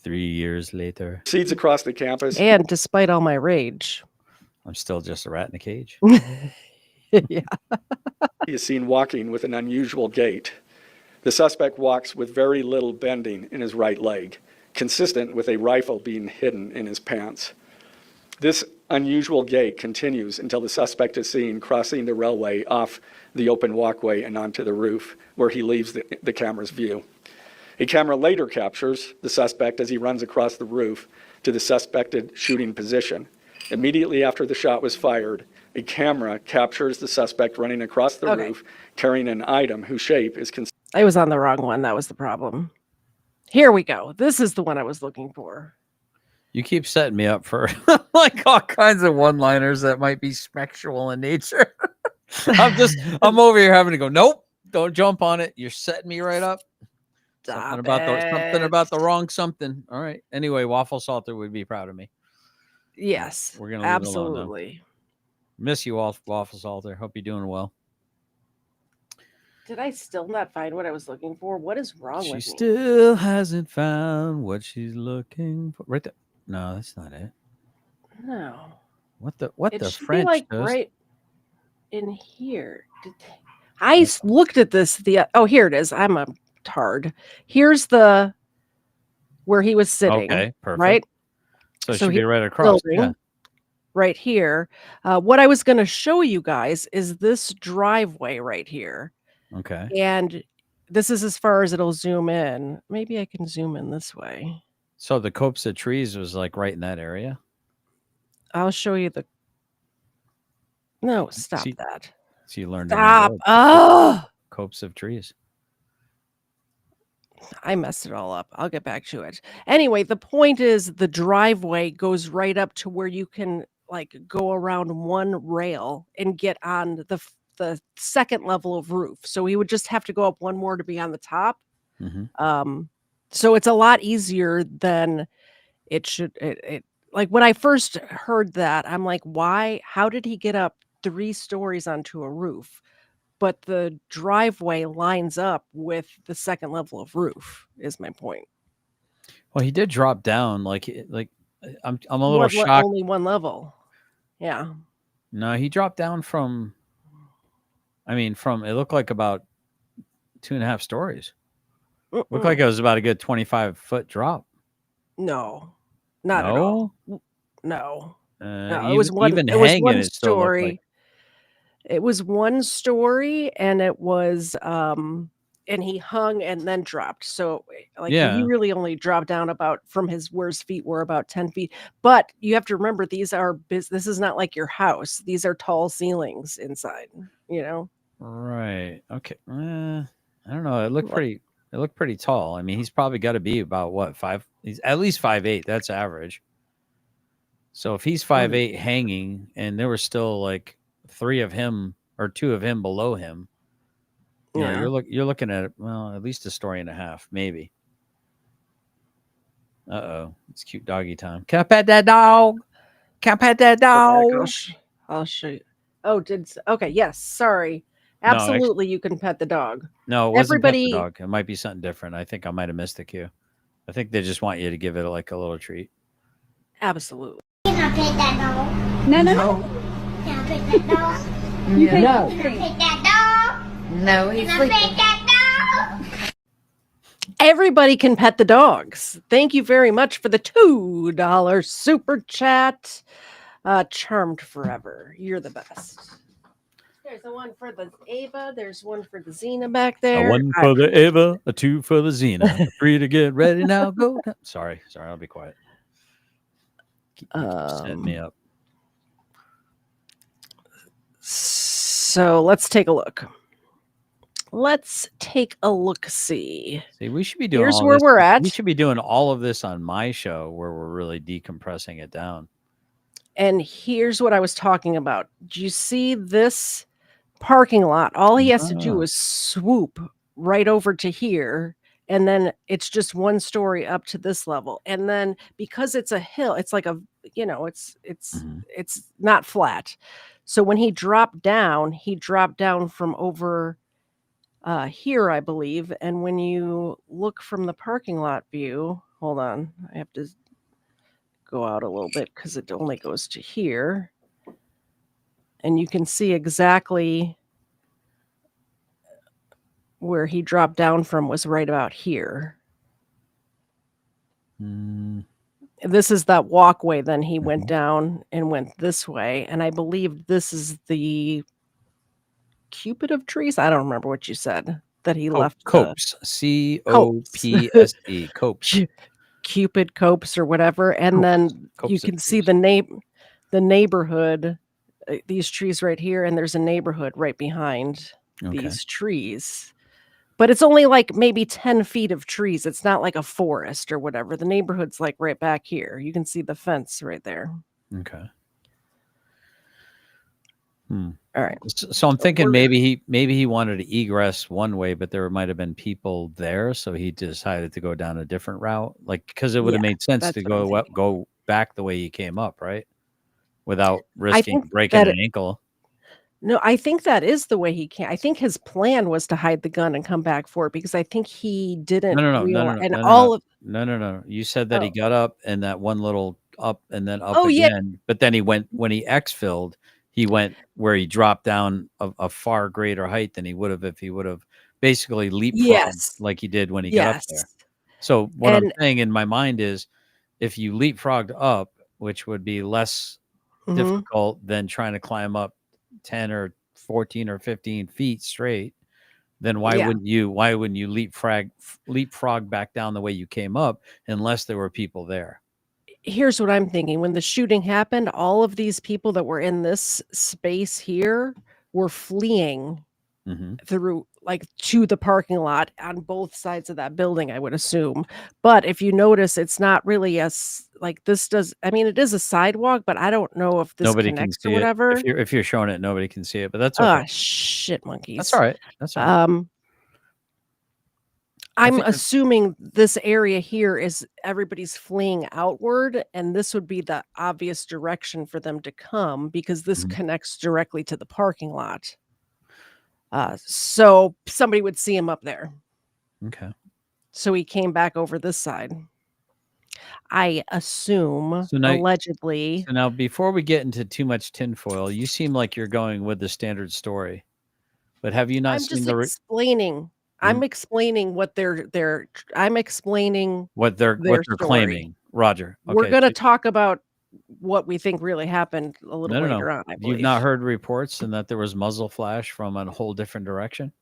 3 years later. Proceeds across the campus. And despite all my rage, I'm still just a rat in a cage. Yeah. He is seen walking with an unusual gait. The suspect walks with very little bending in his right leg, consistent with a rifle being hidden in his pants. This unusual gait continues until the suspect is seen crossing the railway off the open walkway and onto the roof, where he leaves the camera's view. A camera later captures the suspect as he runs across the roof to the suspected shooting position. Immediately after the shot was fired, a camera captures the suspect running across the roof carrying an item whose shape is... I was on the wrong one. That was the problem. Here we go. This is the one I was looking for. You keep setting me up for like all kinds of one-liners that might be sexual in nature. I'm over here having to go, nope, don't jump on it. You're setting me right up. Something about the wrong something. All right. Anyway, Waffle Salter would be proud of me. Yes. We're going to leave it alone now. Miss you, Waffle Salter. Hope you're doing well. Did I still not find what I was looking for? What is wrong She with me? still hasn't found what she's looking for. Right there. No, that's not it. No. What the It should be French like does? right in here. Looked at this oh, here it is. I'm a tard. Here's the where he was sitting, Okay, perfect. right? So it So should be here's right the across. building Yeah. right here. What I was going to show you guys is this driveway right here. Okay. And this is as far as it'll zoom in. Maybe I can zoom in this way. So the copse of trees was like right in that area. I'll show you the. No, stop See- that. So you learned a new Stop. word. Oh, Copse of trees. I messed it all up. I'll get back to it. Anyway, the point is the driveway goes right up to where you can like go around one rail and get on the second level of roof. So he would just have to go up one more to be on the top. Mm-hmm. So it's a lot easier than it should. It like when I first heard that, I'm like, why? How did he get up 3 stories onto a roof? But the driveway lines up with the second level of roof. Is my point. Well, he did drop down. Like I'm a little shocked. Only one level. Yeah. No, he dropped down from. I mean, from it looked like about 2.5 stories. Looked like it was about a good 25-foot drop. No, not at all. No. No, it was one. Even It was hanging, one it still looked story. like. It was one story, and it was and he hung and then dropped. So like he Yeah. really only dropped down about from where his feet were about 10 feet. But you have to remember this is not like your house. These are tall ceilings inside, you know. Right. Okay. I don't know. It looked What? pretty. It looked pretty tall. I mean, he's probably got to be about what 5. He's at least 5'8". That's average. So if he's 5'8", hanging, and there were still like 3 of him or 2 of him below him, you know, Yeah. you're looking at at least a story and a half, maybe. Uh-oh, it's cute doggy time. Can I pet that dog? Can I pet that dog? I'll show you. Oh, okay, yes, sorry. No, Absolutely, you can pet the dog. No, it wasn't pet the Everybody- dog. It might be something different. I think I might have missed the cue. I think they just want you to give it like a little treat. Absolutely. Can I pet that dog? No. Can I pet that dog? No. Can I pet that dog? No, he's Can I sleeping. pet that dog? Everybody can pet the dogs. Thank you very much for the $2 super chat. Charmed forever. You're the best. There's the one for the Ava. There's one for the Xena back there. A 1 for the Ava, a 2 for the Xena. A 3 to get ready now. Go. Sorry, I'll be quiet. You keep setting me up. So let's take a look. Let's take a look. See, we should be doing. Here's all where this. we're at. We should be doing all of this on my show, where we're really decompressing it down. And here's what I was talking about. Do you see this parking lot? All he has to do is swoop right over to here, and then it's just one story up to this level. And then because it's a hill, it's like it's not flat. So when he dropped down from over here, I believe. And when you look from the parking lot view, hold on, I have to go out a little bit because it only goes to here. And you can see exactly where he dropped down from was right about here. This is that walkway. Then he went down and went this way. And I believe this is the Cupid of trees. I don't remember what you said that he left. Copse. COPSE. Copse. Cupid copse or whatever. And then you can see the neighborhood, these trees right here. And there's a neighborhood right behind these trees. But it's only like maybe 10 feet of trees. It's not like a forest or whatever. The neighborhood's like right back here. You can see the fence right there. Okay. All right. So I'm thinking maybe he wanted to egress one way, but there might have been people there, so he decided to go down a different route. Like because it would have made sense to go back the way he came up, right? Without risking breaking an ankle. No, I think that is the way he can I think his plan was to hide the gun and come back for it because I think he didn't realize and all of No. You said that he oh. got up and that one little up and then up Oh, yeah. again, but then he went when he exfilled, he went where he dropped down a far greater height than he would have if he would have basically leapfrogged Yes. like he did when he got up Yes. there. So what I'm And saying in my mind is if you leapfrogged up, which would be less mhm. difficult than trying to climb up 10 or 14 or 15 feet straight, then Yeah. why wouldn't you leapfrog back down the way you came up unless there were people there? Here's what I'm thinking. When the shooting happened, all of these people that were in this space here were fleeing Hmm. through like to the parking lot on both sides of that building, I would assume. But if you notice, it's not really like this does. I mean, it is a sidewalk, but I don't know if this Nobody can connects or see it. whatever. If you're showing it, nobody can see it, but that's okay. Ah, shit That's all monkeys. right. That's all right. I I'm think that's assuming this area here is everybody's fleeing outward, and this would be the obvious direction for them to come because this Mhm. connects directly to the parking lot. So somebody would see him up there. Okay. So he came back over this side. I assume, So now allegedly. so now before we get into too much tinfoil, you seem like you're going with the standard story. But have you not I'm seen just the explaining. you're I'm explaining what I'm explaining what they're their claiming? story. Roger. We're Okay. gonna So talk about what we think really happened a little no. later on, I You've not believe. heard reports and that there was muzzle flash from a whole different direction?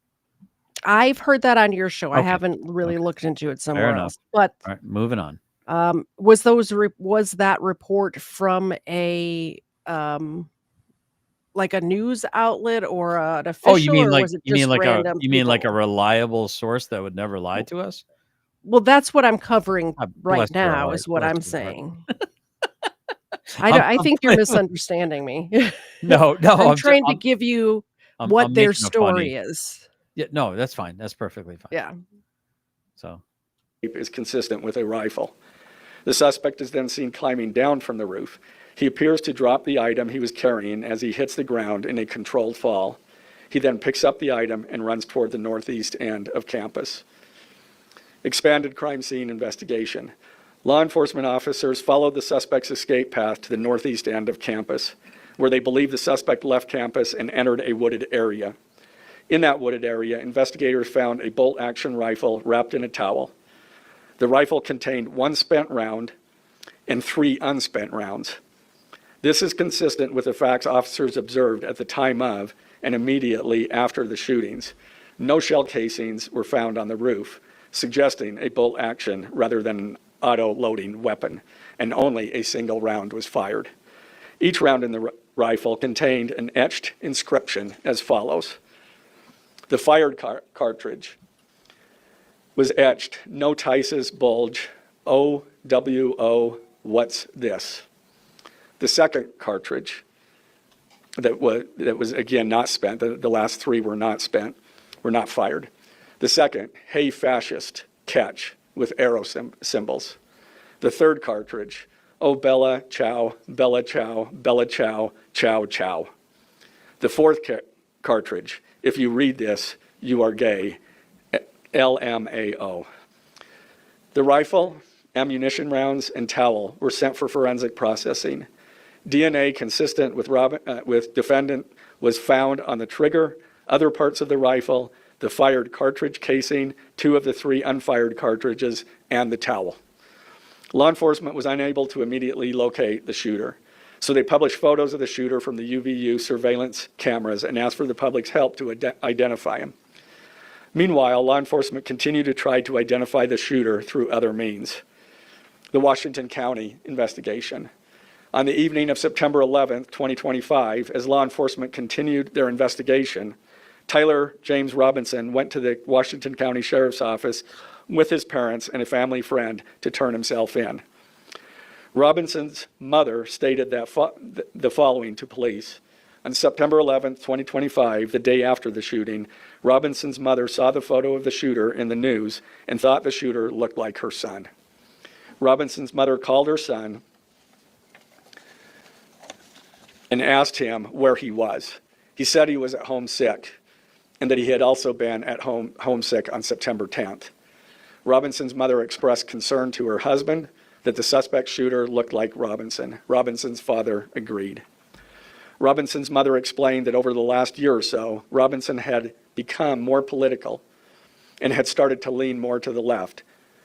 I've heard that on your show. I Okay. haven't really Okay. looked into it Fair somewhere enough. else. But, All right, moving on. was that report from like a news outlet or an Oh, you official, mean or like was it just random a people? reliable source that would never lie to us? Well, that's what I'm covering right Bless your now heart. is what Bless I'm your heart. saying. I I'm think you're playing with misunderstanding me. no, I'm I'm just trying to give you I'm what their making a funny. story is. Yeah, no, that's fine. That's perfectly fine. Yeah. So, Is consistent with a rifle. The suspect is then seen climbing down from the roof. He appears to drop the item he was carrying as he hits the ground in a controlled fall. He then picks up the item and runs toward the northeast end of campus. Expanded crime scene investigation. Law enforcement officers followed the suspect's escape path to the northeast end of campus, where they believe the suspect left campus and entered a wooded area. In that wooded area, investigators found a bolt-action rifle wrapped in a towel. The rifle contained one spent round and 3 unspent rounds. This is consistent with the facts officers observed at the time of and immediately after the shootings. No shell casings were found on the roof, suggesting a bolt action rather than an auto-loading weapon, and only a single round was fired. Each round in the rifle contained an etched inscription as follows. The fired cartridge was etched, "No Tice's bulge, OWO, what's this?" The second cartridge that was again not spent, the last 3 were not spent, were not fired. The second, "Hey fascist, catch," with arrow symbols. The third cartridge, "Oh Bella Chow, Bella Chow, Bella Chow, Chow Chow." The fourth cartridge, "If you read this, you are gay, LMAO." The rifle, ammunition rounds, and towel were sent for forensic processing. DNA consistent with defendant was found on the trigger, other parts of the rifle, the fired cartridge casing, 2 of the 3 unfired cartridges, and the towel. Law enforcement was unable to immediately locate the shooter, so they published photos of the shooter from the UVU surveillance cameras and asked for the public's help to identify him. Meanwhile, law enforcement continued to try to identify the shooter through other means. The Washington County investigation. On the evening of September 11th, 2025, as law enforcement continued their investigation, Tyler James Robinson went to the Washington County Sheriff's Office with his parents and a family friend to turn himself in. Robinson's mother stated that the following to police. On September 11th, 2025, the day after the shooting, Robinson's mother saw the photo of the shooter in the news and thought the shooter looked like her son. Robinson's mother called her son and asked him where he was. He said he was at home sick and that he had also been at home homesick on September 10th. Robinson's mother expressed concern to her husband that the suspect shooter looked like Robinson. Robinson's father agreed. Robinson's mother explained that over the last year or so, Robinson had become more political and had started to lean more to the left,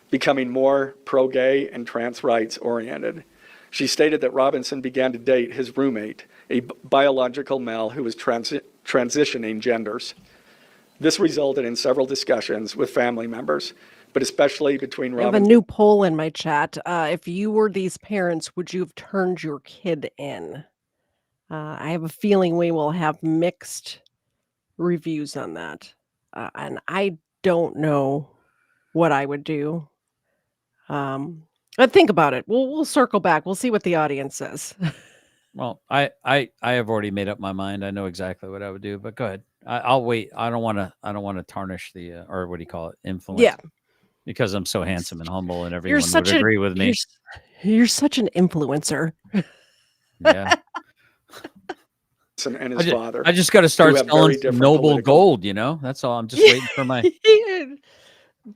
becoming more pro-gay and trans rights oriented. She stated that Robinson began to date his roommate, a biological male who was transitioning genders. This resulted in several discussions with family members, but especially between I have a Robinson. new poll in my chat. If you were these parents, would you have turned your kid in? I have a feeling we will have mixed reviews on that. And I don't know what I would do. But think about it. We'll circle back. We'll see what the audience says. Well, I have already made up my mind. I know exactly what I would do, but go ahead. I'll wait. I don't want to tarnish the or what do you call it, influence. Yeah. Because I'm so handsome and humble, and You're everyone would such agree with me. You're such an influencer. Yeah. And his father. I just got to start who have selling very some different noble political- gold. You know, that's all. I'm just waiting for my.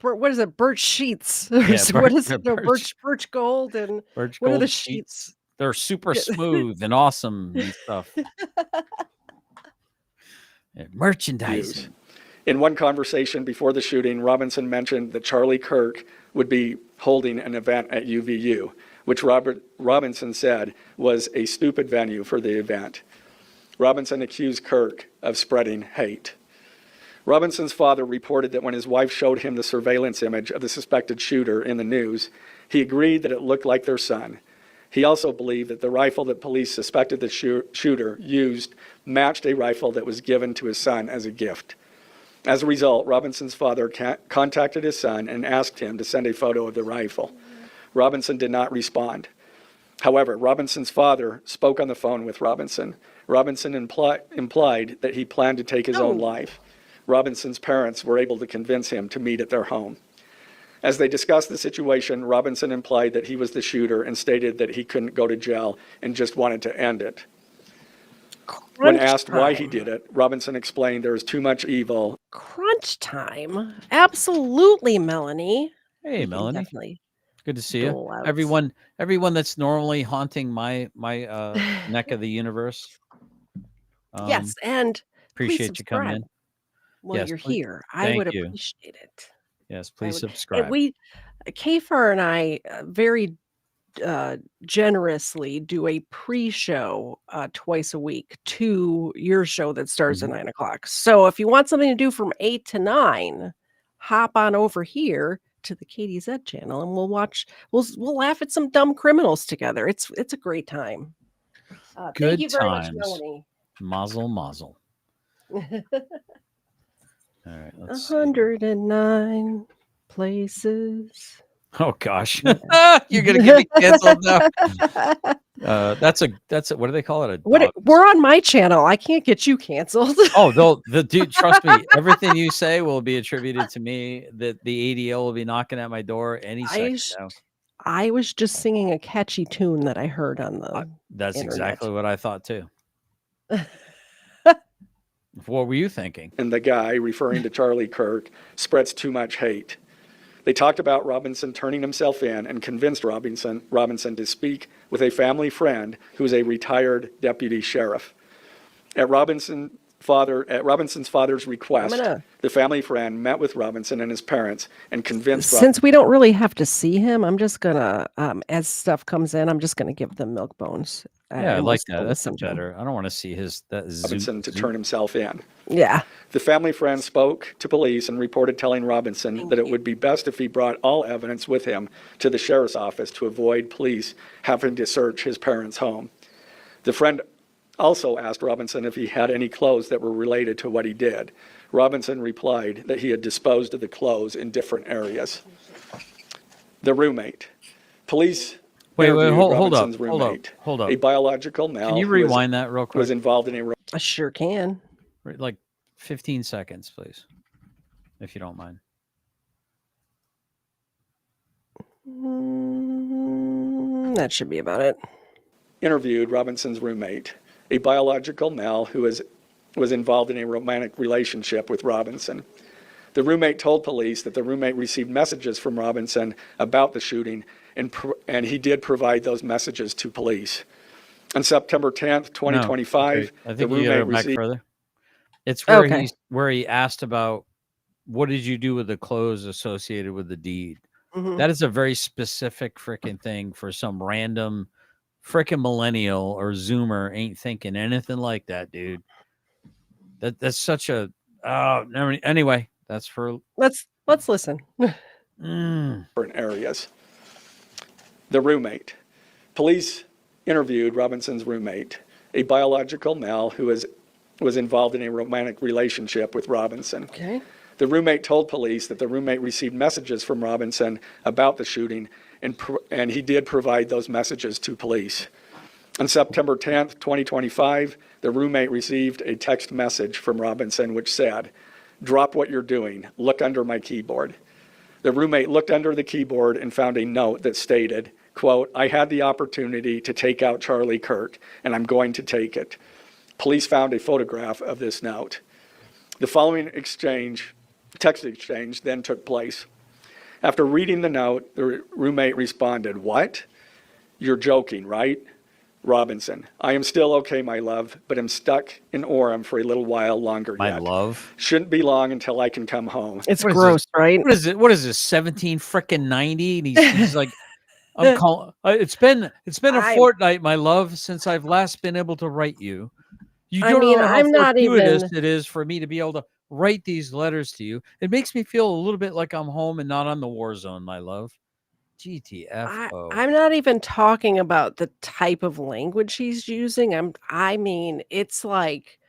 What is it? Birch sheets. Yeah, What is it? No, birch birch gold and birch what are gold the sheets. sheets? They're super Yeah. smooth and awesome and stuff. Yeah, merchandising. In one conversation before the shooting, Robinson mentioned that Charlie Kirk would be holding an event at UVU, which Robinson said was a stupid venue for the event. Robinson accused Kirk of spreading hate. Robinson's father reported that when his wife showed him the surveillance image of the suspected shooter in the news, he agreed that it looked like their son. He also believed that the rifle that police suspected the shooter used matched a rifle that was given to his son as a gift. As a result, Robinson's father contacted his son and asked him to send a photo of the rifle. Robinson did not respond. However, Robinson's father spoke on the phone with Robinson. Robinson implied that he planned to take his own life. Robinson's parents were able to convince him to meet at their home. As they discussed the situation, Robinson implied that he was the shooter and stated that he couldn't go to jail and just wanted to end it. When asked why he did it, Robinson explained there was too much evil. Crunch time. Absolutely, Melanie. Hey, You can Melanie. definitely Good to see you. dole out. Everyone that's normally haunting my neck of the universe. Yes, and Appreciate please you coming in. subscribe while Yes, you're please. here. I Thank would you. appreciate it. Yes, I please would- subscribe. And Kfar and I very generously do a pre-show twice a week to your show that starts at 9 o'clock. So if you want something to do from 8 to 9, hop on over here to the KDZ channel and we'll watch. We'll laugh at some dumb criminals together. It's a great time. Thank Good you very times. much, Melanie. Mazel, mazel. All right, let's see. 109 places. Oh gosh, you're gonna get me canceled now. That's a what do they call it? We're on my channel. I can't get you canceled. Oh, the dude. Trust me, everything you say will be attributed to me. That the ADL will be knocking at my door any second now. I was just singing a catchy tune that I heard on the. That's internet. exactly what I thought too. What were you thinking? And the guy, referring to Charlie Kirk, spreads too much hate. They talked about Robinson turning himself in and convinced Robinson to speak with a family friend who is a retired deputy sheriff. At Robinson's father's request, the family friend met with Robinson and his parents and convinced Since we don't really have to see him, I'm just gonna, as stuff comes in, I'm just gonna give them milk bones. Yeah, I and like we'll that. That's listen to 'em. better. I don't want to see Robinson to turn himself in. Yeah. The family friend spoke to police and reported telling Robinson that it would be best if he brought all evidence with him to the sheriff's office to avoid police having to search his parents' home. The friend also asked Robinson if he had any clothes that were related to what he did. Robinson replied that he had disposed of the clothes in different areas. The roommate. Police Wait, interviewed hold up, Robinson's roommate, hold up. a biological male. Can you who was- rewind that real who was quick? involved in a I sure can. Like 15 seconds, please, if you don't mind. That should be about it. interviewed Robinson's roommate, a biological male who is was involved in a romantic relationship with Robinson. The roommate told police that the roommate received messages from Robinson about the shooting, and he did provide those messages to police. On September 10th, 2025, okay. I the think you gotta roommate go back received. further. It's where Okay. he asked about what did you do with the clothes associated with the deed. Mhm. That is a very specific freaking thing for some random freaking millennial or Zoomer ain't thinking anything like that, dude. That's such a anyway. That's for Let's listen. different areas. The roommate. Police interviewed Robinson's roommate, a biological male who was involved in a romantic relationship with Robinson. Okay. The roommate told police that the roommate received messages from Robinson about the shooting, and he did provide those messages to police. On September 10th, 2025, the roommate received a text message from Robinson which said, "Drop what you're doing. Look under my keyboard." The roommate looked under the keyboard and found a note that stated, quote, "I had the opportunity to take out Charlie Kirk, and I'm going to take it." Police found a photograph of this note. The following text exchange, then took place. After reading the note, the roommate responded, "What? You're joking, right?" Robinson, "I am still okay, my love, but I'm stuck in Orem for a little while longer My yet. love. Shouldn't be long until I can come home." It's What is gross, right? What is it? What is this? 17 freaking 90? And he's like, I'm calling. It's been a fortnight, my love, since I've last been able to write you. You I don't mean, know how I'm not fortuitous even. it is for me to be able to write these letters to you. It makes me feel a little bit like I'm home and not on the war zone, my love. GTFO. I'm not even talking about the type of language he's using. I mean, it's like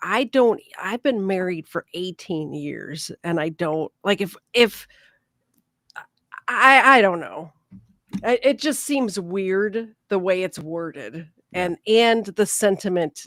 I've been married for 18 years and I don't like if I don't know. It just seems weird the way it's worded Yeah. and the sentiment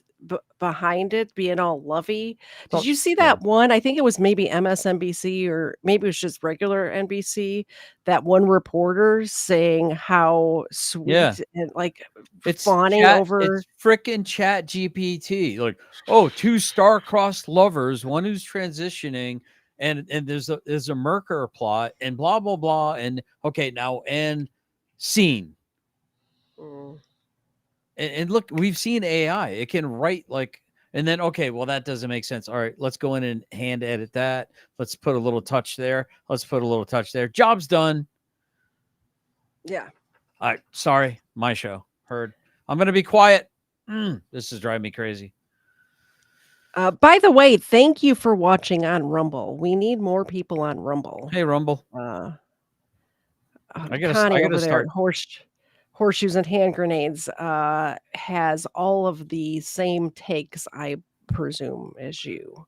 behind it being all lovey. Did Well, you see yeah. that one? I think it was maybe MSNBC or maybe it was just regular NBC. That one reporter saying how sweet Yeah. and like It's fawning over. It's freaking Chat GPT. Like, oh, two star-crossed lovers, one who's transitioning, and there's a murder plot, and blah blah blah, and okay, now and scene. Mm. And look, we've seen AI. It can write like, and then okay, well that doesn't make sense. All right, let's go in and hand edit that. Let's put a little touch there. Let's put a little touch there. Job's done. Yeah. All right, sorry, my show. Heard. I'm gonna be quiet. This is driving me crazy. By the way, thank you for watching on Rumble. We need more people on Rumble. Hey, Rumble. Connie I gotta over there start. at Horseshoes and Hand Grenades has all of the same takes, I presume, as you.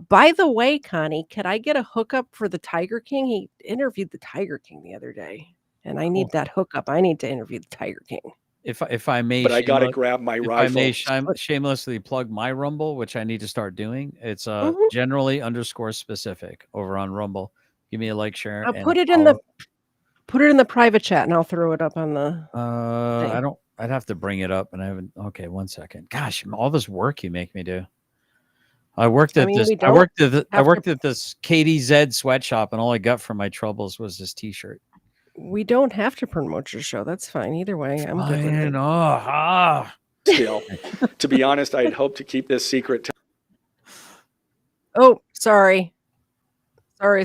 By the way, Connie, could I get a hookup for the Tiger King? He interviewed the Tiger King the other day, and I need that hookup. I need to interview the Tiger King. If I may, But I got to grab my if I may rifle. shamelessly plug my Rumble, which I need to start doing. It's generally _specific over on Rumble. Give me a like, share, I'll and put a it in follow. put it in the private chat, and I'll throw it up on the. I don't. I'd have to bring it up, and I haven't. Okay, 1 second. Gosh, all this work you make me do. I worked at this. I worked at this KDZ sweatshop, and all I got for my troubles was this T-shirt. We don't have to promote your show. That's fine. Either way, I'm good with it. Still, to be honest, I had hoped to keep this secret. Oh, sorry. Sorry.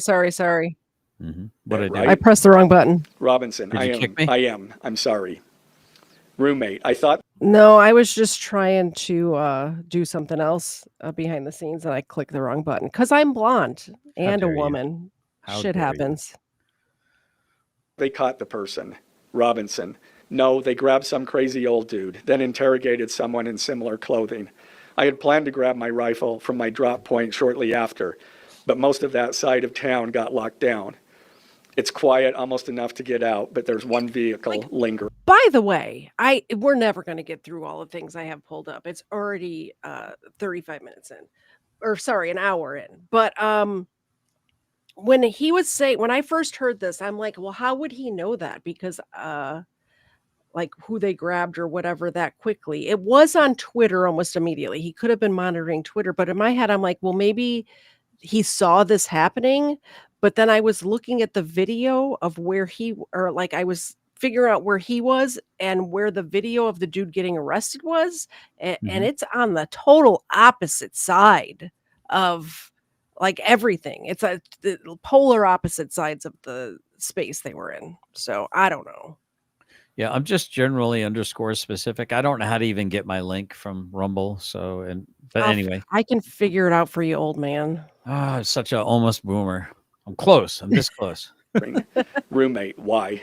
Mm-hmm. What did I do? I pressed the wrong button. Robinson, Did you kick me? I'm sorry. Roommate, I thought. No, I was just trying to do something else behind the scenes, and I clicked the wrong button because I'm blonde and a woman. Shit happens. They caught the person, Robinson. No, they grabbed some crazy old dude, then interrogated someone in similar clothing. I had planned to grab my rifle from my drop point shortly after, but most of that side of town got locked down. It's quiet, almost enough to get out, but there's one vehicle lingering. By the way, we're never going to get through all the things I have pulled up. It's already 35 minutes in, or sorry, an hour in. But when I first heard this, I'm like, well, how would he know that? Because like who they grabbed or whatever that quickly. It was on Twitter almost immediately. He could have been monitoring Twitter, but in my head, I'm like, well, maybe he saw this happening. But then I was looking at the video of where I was figuring out where he was and where the video of the dude getting arrested was. And Mhm. it's on the total opposite side of like everything. It's the polar opposite sides of the space they were in. So I don't know. Yeah, I'm just generally underscore specific. I don't know how to even get my link from Rumble. But anyway, I can figure it out for you, old man. such a almost boomer. I'm close. I'm this close. Roommate, why?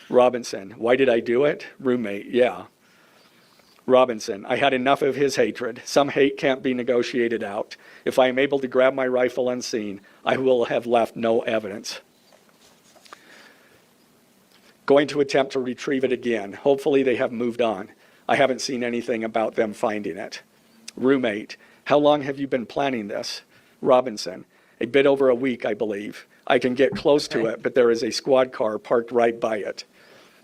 Robinson, why did I do it? Roommate, yeah. Robinson, I had enough of his hatred. Some hate can't be negotiated out. If I am able to grab my rifle unseen, I will have left no evidence. Going to attempt to retrieve it again. Hopefully they have moved on. I haven't seen anything about them finding it. Roommate, how long have you been planning this? Robinson, a bit over a week, I believe. I can get close to it, but there is a squad car parked right by it.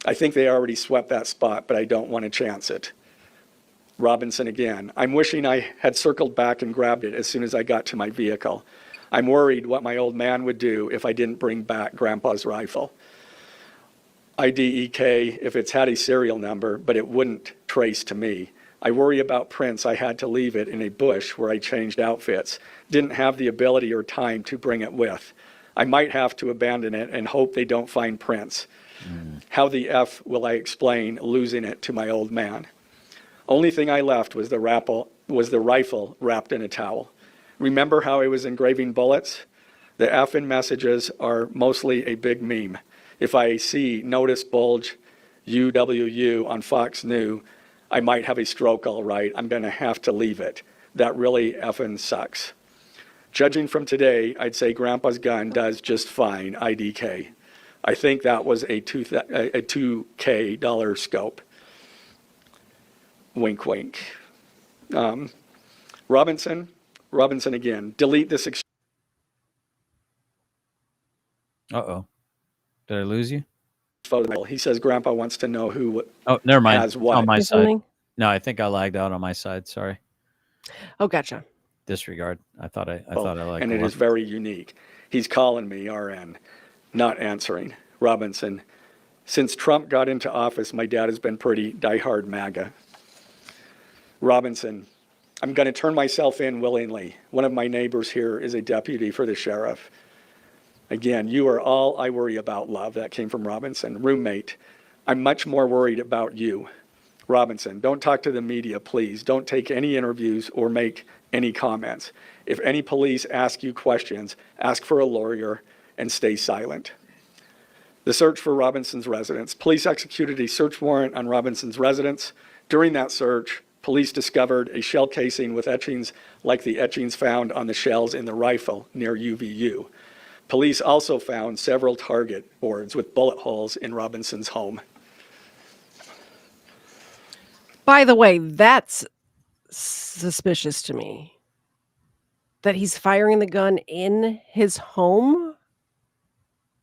I think they already swept that spot, but I don't want to chance it. Robinson again, I'm wishing I had circled back and grabbed it as soon as I got to my vehicle. I'm worried what my old man would do if I didn't bring back Grandpa's rifle. IDEK if it's had a serial number, but it wouldn't trace to me. I worry about prints. I had to leave it in a bush where I changed outfits. Didn't have the ability or time to bring it with. I might have to abandon it and hope they don't find prints. How the F will I explain losing it to my old man? Only thing I left was the rifle wrapped in a towel. Remember how I was engraving bullets? The F in messages are mostly a big meme. If I see notice bulge UWU on Fox News, I might have a stroke all right. I'm going to have to leave it. That really effing sucks. Judging from today, I'd say Grandpa's gun does just fine, IDK. I think that was a $2K scope. Wink, wink. Robinson again. Delete this. Uh-oh. Did I lose you? Photo. He says Grandpa wants to know who Oh, never mind. has what. On my Is side. something? No, I think I lagged out on my side. Sorry. Oh, gotcha. Disregard. I thought I liked and it is very unique. He's calling me, RN, not answering. Robinson, since Trump got into office, my dad has been pretty diehard MAGA. Robinson, I'm going to turn myself in willingly. One of my neighbors here is a deputy for the sheriff. Again, you are all I worry about, love. That came from Robinson. Roommate, I'm much more worried about you. Robinson, don't talk to the media, please. Don't take any interviews or make any comments. If any police ask you questions, ask for a lawyer and stay silent. The search for Robinson's residence. Police executed a search warrant on Robinson's residence. During that search, police discovered a shell casing with etchings like the etchings found on the shells in the rifle near UVU. Police also found several target boards with bullet holes in Robinson's home. By the way, that's suspicious to me. That he's firing the gun in his home?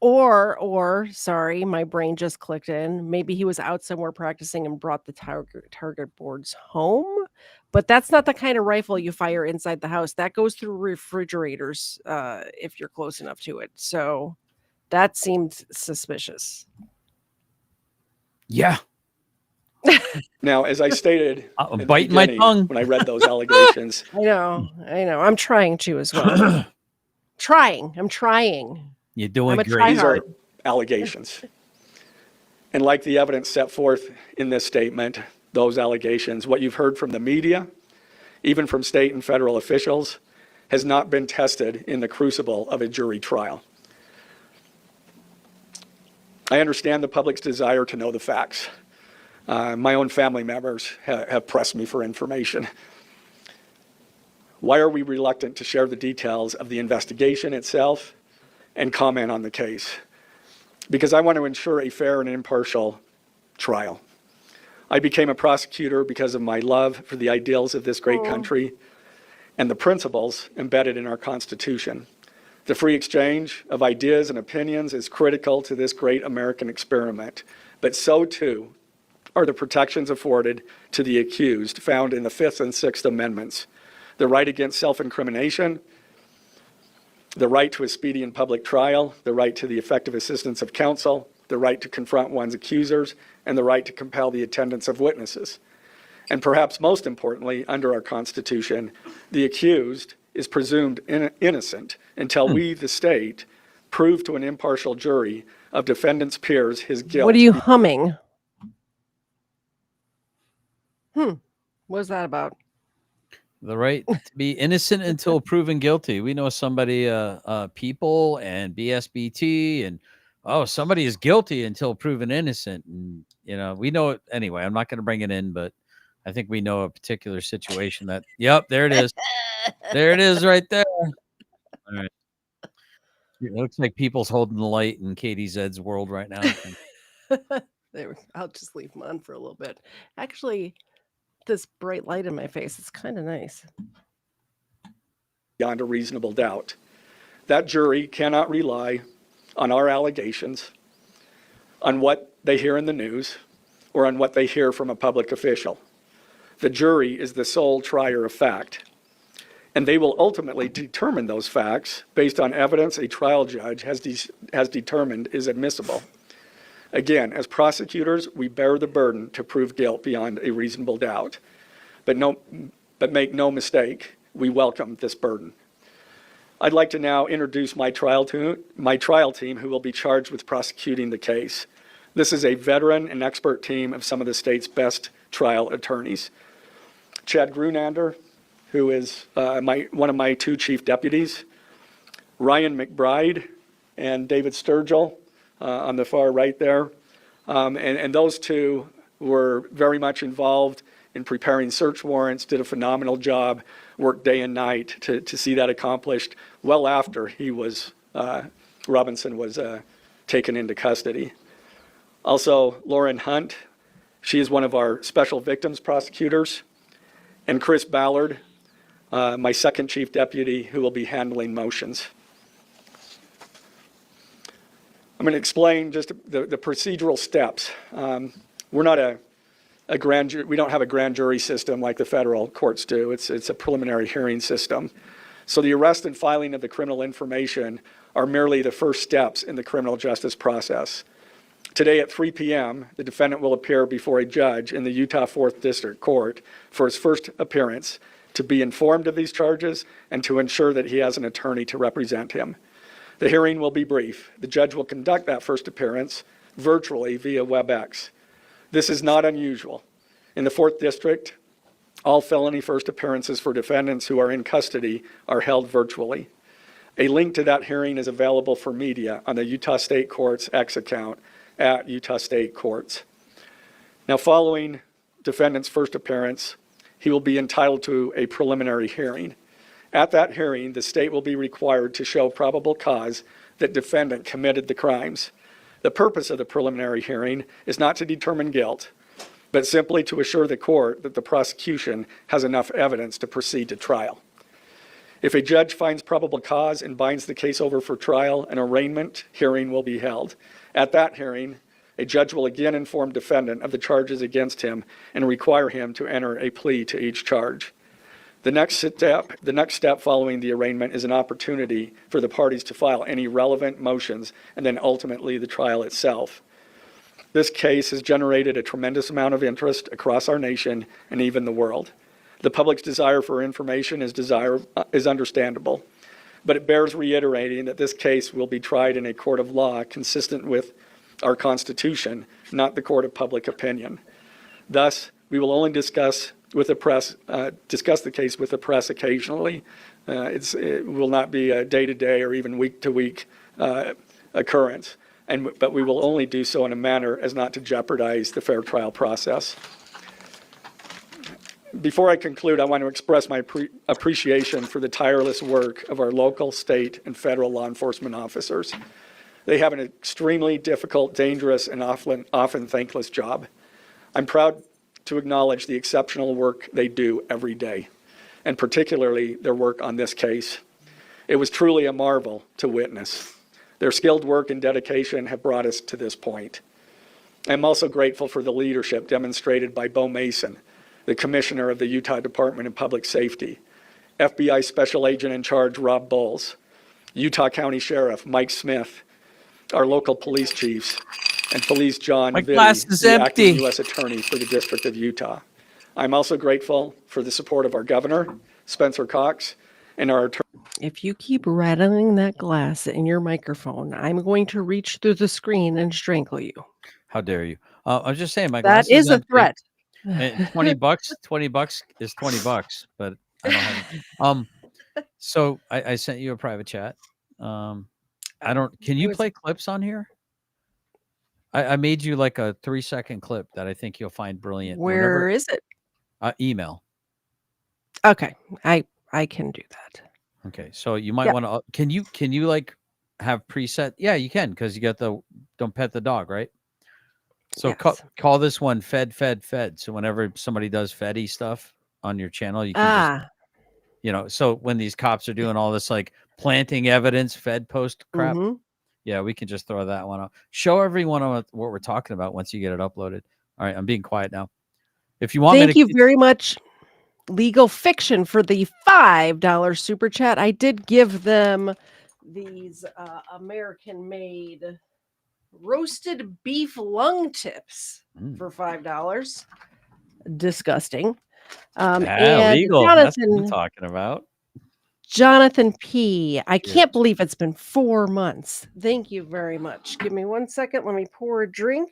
Or sorry, my brain just clicked in. Maybe he was out somewhere practicing and brought the target boards home. But that's not the kind of rifle you fire inside the house. That goes through refrigerators if you're close enough to it. So that seemed suspicious. Yeah. Now, as I stated, I'm at the biting my beginning, tongue. when I read those allegations, I know. I'm trying to as well. I'm trying. You're doing I'm a great. these are hard. allegations. And like the evidence set forth in this statement, those allegations, what you've heard from the media, even from state and federal officials, has not been tested in the crucible of a jury trial. I understand the public's desire to know the facts. My own family members have pressed me for information. Why are we reluctant to share the details of the investigation itself and comment on the case? Because I want to ensure a fair and impartial trial. I became a prosecutor because of my love for the ideals of this great country and the principles embedded in our Constitution. The free exchange of ideas and opinions is critical to this great American experiment, but so too are the protections afforded to the accused found in the Fifth and Sixth Amendments: the right against self-incrimination, the right to a speedy and public trial, the right to the effective assistance of counsel, the right to confront one's accusers, and the right to compel the attendance of witnesses. And perhaps most importantly, under our Constitution, the accused is presumed innocent until we, the state, prove to an impartial jury of defendant's peers his guilt. What are you humming? What was that about? The right to be innocent until proven guilty. We know somebody, people and BSBT, and somebody is guilty until proven innocent. And, we know it anyway. I'm not going to bring it in, but I think we know a particular situation that, yep, there it is. There it is right there. All right. It looks like people's holding the light in Katie Zed's world right now. I'll just leave them on for a little bit. Actually, this bright light in my face, it's kind of nice. Beyond a reasonable doubt. That jury cannot rely on our allegations, on what they hear in the news, or on what they hear from a public official. The jury is the sole trier of fact, and they will ultimately determine those facts based on evidence a trial judge has determined is admissible. Again, as prosecutors, we bear the burden to prove guilt beyond a reasonable doubt. But make no mistake, we welcome this burden. I'd like to now introduce my trial team who will be charged with prosecuting the case. This is a veteran and expert team of some of the state's best trial attorneys. Chad Grunander, who is one of my two chief deputies, Ryan McBride and David Sturgill on the far right there. And those two were very much involved in preparing search warrants, did a phenomenal job, worked day and night to see that accomplished well after Robinson was taken into custody. Also, Lauren Hunt, she is one of our special victims prosecutors, and Chris Ballard, my second chief deputy, who will be handling motions. I'm going to explain just the procedural steps. We're not a grand jury. We don't have a grand jury system like the federal courts do. It's a preliminary hearing system. So the arrest and filing of the criminal information are merely the first steps in the criminal justice process. Today at 3 p.m., the defendant will appear before a judge in the Utah 4th District Court for his first appearance to be informed of these charges and to ensure that he has an attorney to represent him. The hearing will be brief. The judge will conduct that first appearance virtually via WebEx. This is not unusual. In the 4th District, all felony first appearances for defendants who are in custody are held virtually. A link to that hearing is available for media on the Utah State Courts X account at Utah State Courts. Now, following defendant's first appearance, he will be entitled to a preliminary hearing. At that hearing, the state will be required to show probable cause that defendant committed the crimes. The purpose of the preliminary hearing is not to determine guilt, but simply to assure the court that the prosecution has enough evidence to proceed to trial. If a judge finds probable cause and binds the case over for trial, an arraignment hearing will be held. At that hearing, a judge will again inform defendant of the charges against him and require him to enter a plea to each charge. The next step following the arraignment is an opportunity for the parties to file any relevant motions and then ultimately the trial itself. This case has generated a tremendous amount of interest across our nation and even the world. The public's desire for information is understandable, but it bears reiterating that this case will be tried in a court of law consistent with our Constitution, not the court of public opinion. Thus, we will only discuss the case with the press occasionally. It will not be a day-to-day or even week-to-week occurrence, but we will only do so in a manner as not to jeopardize the fair trial process. Before I conclude, I want to express my appreciation for the tireless work of our local, state, and federal law enforcement officers. They have an extremely difficult, dangerous, and often thankless job. I'm proud to acknowledge the exceptional work they do every day, and particularly their work on this case. It was truly a marvel to witness. Their skilled work and dedication have brought us to this point. I'm also grateful for the leadership demonstrated by Bo Mason, the Commissioner of the Utah Department of Public Safety, FBI Special Agent in Charge Rob Bowles, Utah County Sheriff Mike Smith, our local police chiefs, and Police John My Vitti, glass is the acting empty. U.S. Attorney for the District of Utah. I'm also grateful for the support of our Governor, Spencer Cox, and our attorney. If you keep rattling that glass in your microphone, I'm going to reach through the screen and strangle you. How dare you? I was just saying, my That glass is a empty. threat. And $20, $20 is $20, but I don't have. So I sent you a private chat. I don't. Can you play clips on here? I made you like a 3-second clip that I think you'll find brilliant. Where is it? Email. Okay, I can do that. Okay, so you might want to. Can you like have preset? Yeah, you can, because you got the don't pet the dog, right? So Yes. call this one fed. So whenever somebody does feddy stuff on your channel, you can just, you know, so when these cops are doing all this like planting evidence, fed post crap, yeah, we can just throw that one out. Show everyone what we're talking about once you get it uploaded. All right, I'm being quiet now. If you want, Thank you very much, Legal Fiction, for the $5 super chat. I did give them these American-made roasted beef lung tips for $5. Disgusting. And legal. That's what I'm Jonathan, talking about. Jonathan P. I can't believe it's been 4 months. Thank you very much. Give me 1 second. Let me pour a drink.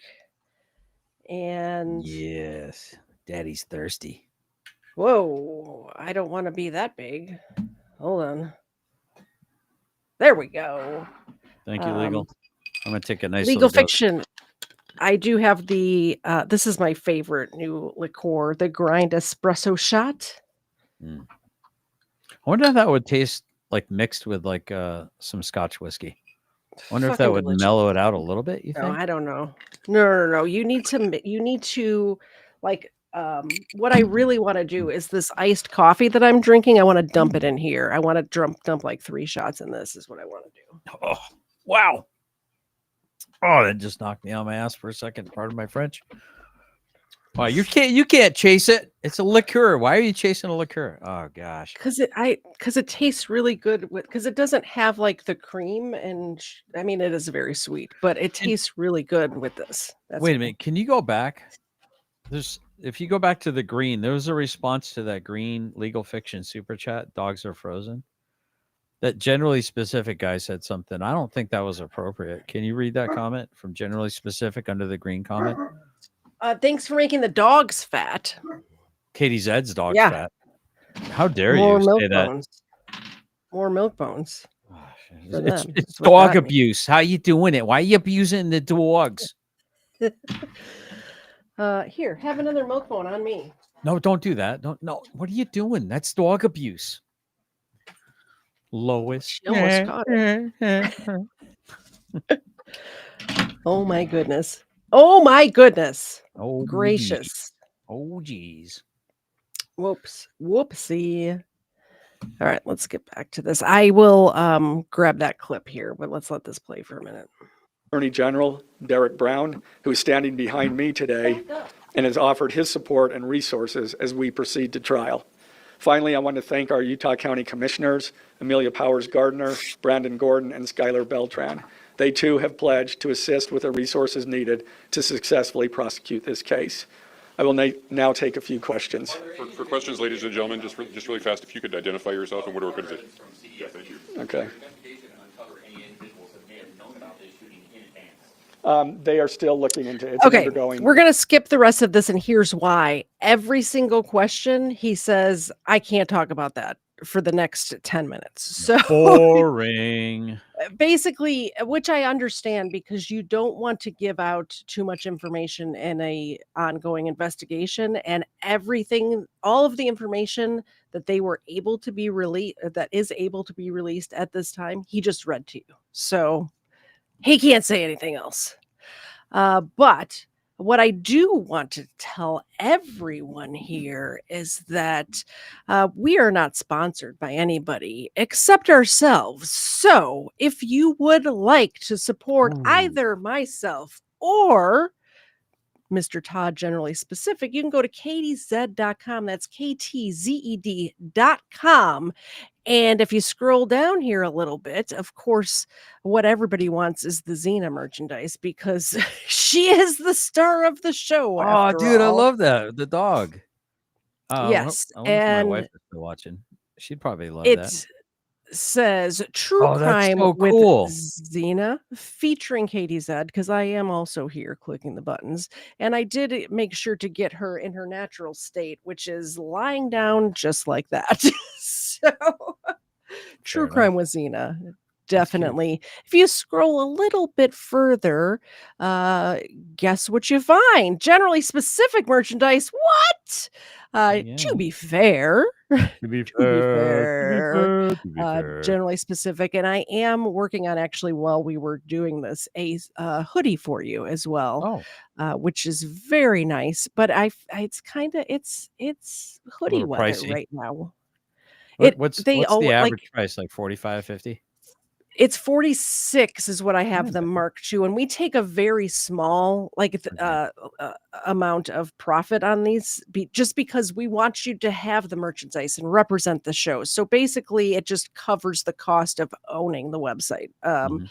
And yes, Daddy's thirsty. whoa, I don't want to be that big. Hold on. There we go. Thank you, Legal. I'm gonna take a nice Legal little Fiction. I do have the this is my favorite new liqueur, the Grind Espresso Shot. I wonder if that would taste like mixed with like some Scotch whiskey. I wonder if that would mellow it out a little bit. You No, think? I don't know. No. You need to like what I really want to do is this iced coffee that I'm drinking. I want to dump it in here. I want to dump like 3 shots in this is what I want to do. Oh, wow. Oh, that just knocked me on my ass for a second. Pardon my French. Wow, you can't chase it. It's a liqueur. Why are you chasing a liqueur? Oh gosh. Because it tastes really good because it doesn't have like the cream and I mean it is very sweet, but it tastes really good with this. Wait a minute. Can you go back? If you go back to the green, there was a response to that green Legal Fiction super chat. Dogs are frozen. That Generally Specific guy said something. I don't think that was appropriate. Can you read that comment from Generally Specific under the green comment? Thanks for making the dogs fat. Katie Zed's dog's fat. How dare More you milk say that? bones. More milk bones. It's dog abuse. How you doing it? Why are you abusing the dogs? Here, have another milk bone on me. No, don't do that. No. What are you doing? That's dog abuse. Lois. She almost caught it. Oh my goodness. Oh my goodness. Oh gracious. Geez. Oh geez. Whoopsie. All right, let's get back to this. I will grab that clip here, but let's let this play for a minute. Attorney General Derek Brown, who is standing behind me today and has offered his support and resources as we proceed to trial. Finally, I want to thank our Utah County Commissioners, Amelia Powers Gardner, Brandon Gordon, and Skylar Beltran. They too have pledged to assist with the resources needed to successfully prosecute this case. I will now take a few questions. For questions, ladies and gentlemen, just really fast, if you could identify yourself and what organization. Yeah, thank you. Okay. They are still looking into it. It's Okay, undergoing. we're going to skip the rest of this, and here's why. Every single question, he says, I can't talk about that for the next 10 minutes. So boring. Basically, which I understand because you don't want to give out too much information in a ongoing investigation, and everything, all of the information that they were able to be released, that is able to be released at this time, he just read to you. So he can't say anything else. But what I do want to tell everyone here is that we are not sponsored by anybody except ourselves. So if you would like to support either myself or Mr. Todd Generally Specific, you can go to ktzed.com. That's KTZED.com. And if you scroll down here a little bit, of course, what everybody wants is the Xena merchandise because she is the star of the show, Oh, after dude, I all. love that. The dog. Yes, I wonder if my wife and is still watching. She'd probably love it that. says True Oh, that's Crime so with cool. Xena featuring KTZ, because I am also here clicking the buttons. And I did make sure to get her in her natural state, which is lying down just like that. So True enough. Crime with Xena. That's cute. Definitely. If you scroll a little bit further, guess what you find? Generally specific merchandise. What? To be fair, To be fair. generally specific, and I am working on actually while we were doing this a hoodie for you as well, Oh, which is very nice. But it's kind of it's a hoodie little weather pricey. right now. What's They the all average like price? Like 45, 50? it's 46 is what I have Yeah, them marked to, and we take a very small amount of profit on these just because we want you to have the merchandise and represent the show. So basically it just covers the cost of owning the website. Mhm.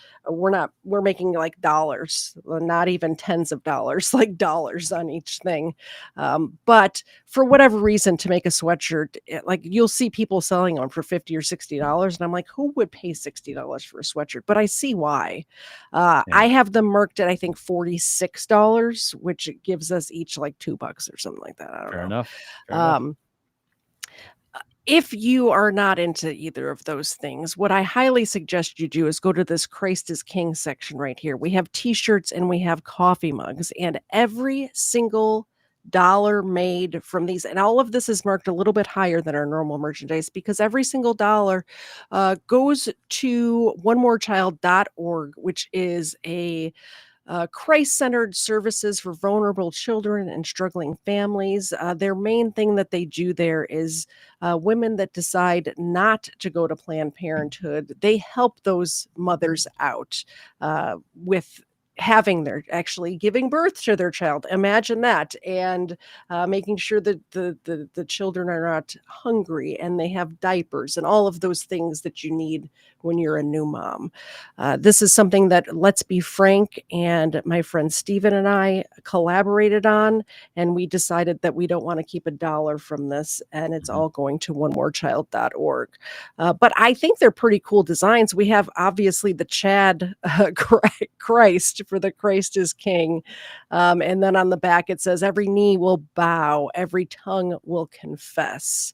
We're making like dollars, not even tens of dollars, like dollars on each thing. But for whatever reason, to make a sweatshirt, like you'll see people selling them for $50 or $60, and I'm like, who would pay $60 for a sweatshirt? But I see why. Yeah. I have them marked at I think $46, which gives us each like $2 or something like that. I don't Fair know. enough. Fair enough. If you are not into either of those things, what I highly suggest you do is go to this Christ is King section right here. We have t-shirts and we have coffee mugs, and every single dollar made from these, and all of this is marked a little bit higher than our normal merchandise because every single dollar goes to onemorechild.org, which is a Christ-centered services for vulnerable children and struggling families. Their main thing that they do there is women that decide not to go to Planned Parenthood. They help those mothers out with having their actually giving birth to their child. Imagine that, and making sure that the children are not hungry and they have diapers and all of those things that you need when you're a new mom. This is something that, let's be frank, and my friend Steven and I collaborated on, and we decided that we don't want to keep a dollar from this, and it's all going to onemorechild.org. But I think they're pretty cool designs. We have obviously the Chad Christ for the Christ is King. And then on the back it says, every knee will bow, every tongue will confess.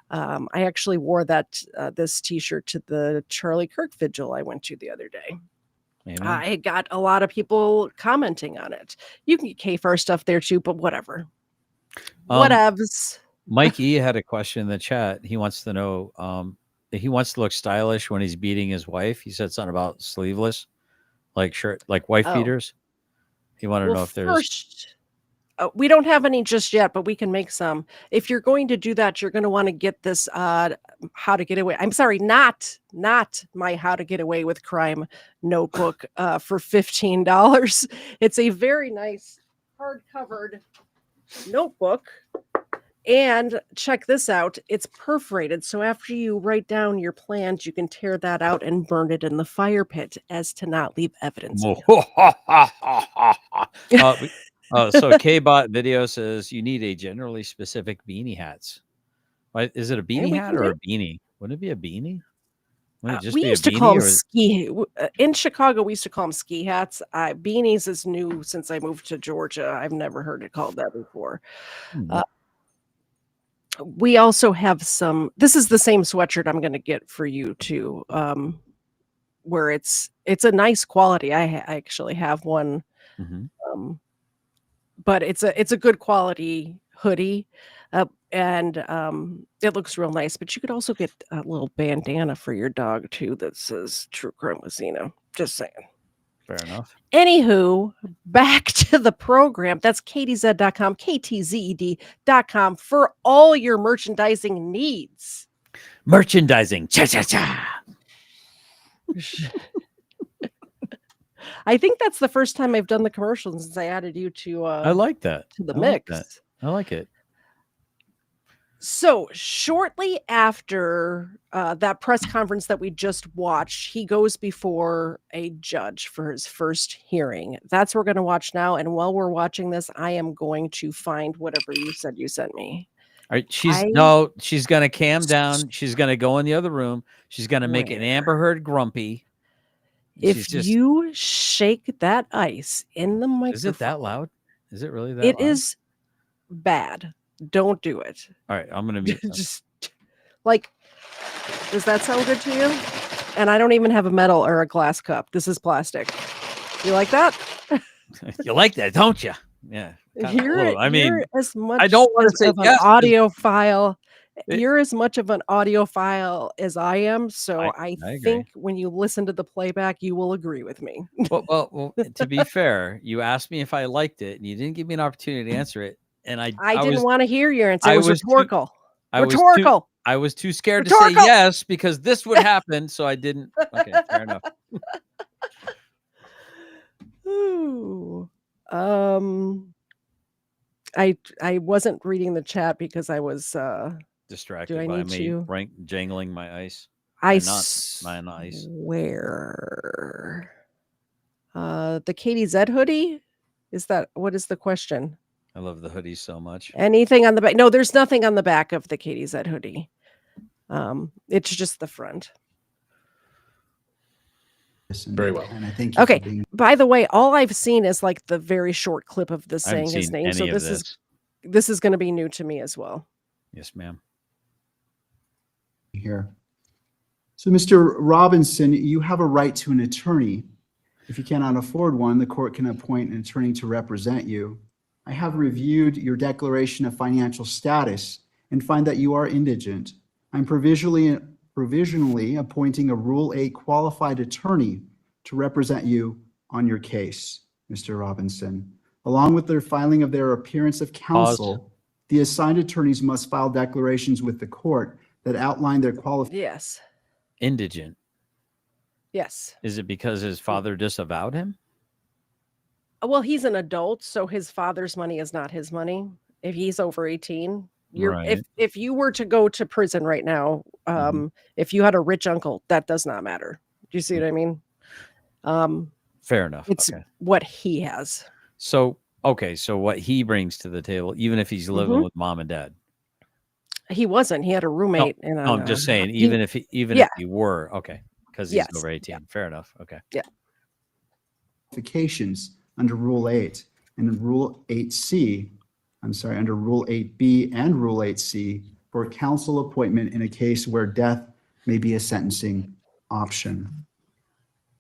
I actually wore this t-shirt to the Charlie Kirk vigil I went to the other day. Amen. I got a lot of people commenting on it. You can get KFAR stuff there too, but whatever. Whatevs. Mike E had a question in the chat. He wants to know, he wants to look stylish when he's beating his wife. He said something about sleeveless, like shirt, like wife beaters. He wanted to know if there's. First, we don't have any just yet, but we can make some. If you're going to do that, you're going to want to get this How to Get Away. I'm sorry, not my How to Get Away with Crime notebook for $15. It's a very nice hard-covered notebook. And check this out. It's perforated. So after you write down your plans, you can tear that out and burn it in the fire pit as to not leave evidence. So K-Bot Video says you need a generally specific beanie hats. Is it a beanie hat or a beanie? Wouldn't it be a beanie? Wouldn't it just We be used a to call beanie? them in Chicago, we used to call them ski hats. Beanies is new since I moved to Georgia. I've never heard it called that before. We also have some. This is the same sweatshirt I'm going to get for you too, where it's a nice quality. I actually have one, but it's a good quality hoodie, and it looks real nice. But you could also get a little bandana for your dog too that says True Crime with Xena. Just saying. Fair enough. Anywho, back to the program. That's ktzed.com, KTZED.com for all your merchandising needs. Merchandising. Cha cha cha. I think that's the first time I've done the commercials since I added you to I like that. to the I like mix. that. I like it. So shortly after that press conference that we just watched, he goes before a judge for his first hearing. That's what we're going to watch now. And while we're watching this, I am going to find whatever you said you sent me. All right, I she's gonna cam down. She's gonna go in the other room. She's gonna make an Amber Heard grumpy. If you shake that ice in the microphone, is it that loud? Is it really that it loud? is bad. Don't do it. All right, I'm gonna mute. Just like, does that sound good to you? And I don't even have a metal or a glass cup. This is plastic. You like that? You like that, don't you? Yeah. You're as much I don't want to say of an yes, 'cause audiophile. it- You're as much of an audiophile as I am. So I agree. think when you listen to the playback, you will agree with me. Well, to be fair, you asked me if I liked it, and you didn't give me an opportunity to ansser it. And I didn't want to hear your answer. I It was was too- rhetorical. I was Rhetorical. I was too scared to say Rhetorical. yes because this would happen, so I didn't. Okay, fair enough. Ooh. I wasn't reading the chat because I was Distracted Do I by need me to- jangling my ice. I My ice. swear. The Katie Z hoodie? What is the question? I love the hoodie so much. Anything on the back? No, there's nothing on the back of the Katie Z hoodie. It's just the front. Very well. And I thank you Okay. for being By the way, all I've seen is like the very short clip of this I haven't saying his seen name. any So of this is going to be new to me as well. Yes, ma'am. here. So, Mr. Robinson, you have a right to an attorney. If you cannot afford one, the court can appoint an attorney to represent you. I have reviewed your declaration of financial status and find that you are indigent. I'm provisionally appointing a Rule 8 qualified attorney to represent you on your case, Mr. Robinson. Along with their filing of their appearance of counsel, the assigned attorneys must file declarations with the court that outline their qualifications. Yes. Indigent. Yes. Is it because his father disavowed him? Well, he's an adult, so his father's money is not his money. If he's over 18, Right. if you were to go to prison right now, if you had a rich uncle, that does not matter. Do you see what I mean? Fair enough. It's Okay. what he has. So what he brings to the table, even if he's living with mom and dad. He wasn't. He had a roommate. And No, I'm just saying, he- even if he were, okay, because he's Yes. over 18. Fair enough. Okay. Under Rule 8 and Rule 8C, under Rule 8B and Rule 8C for counsel appointment in a case where death may be a sentencing option.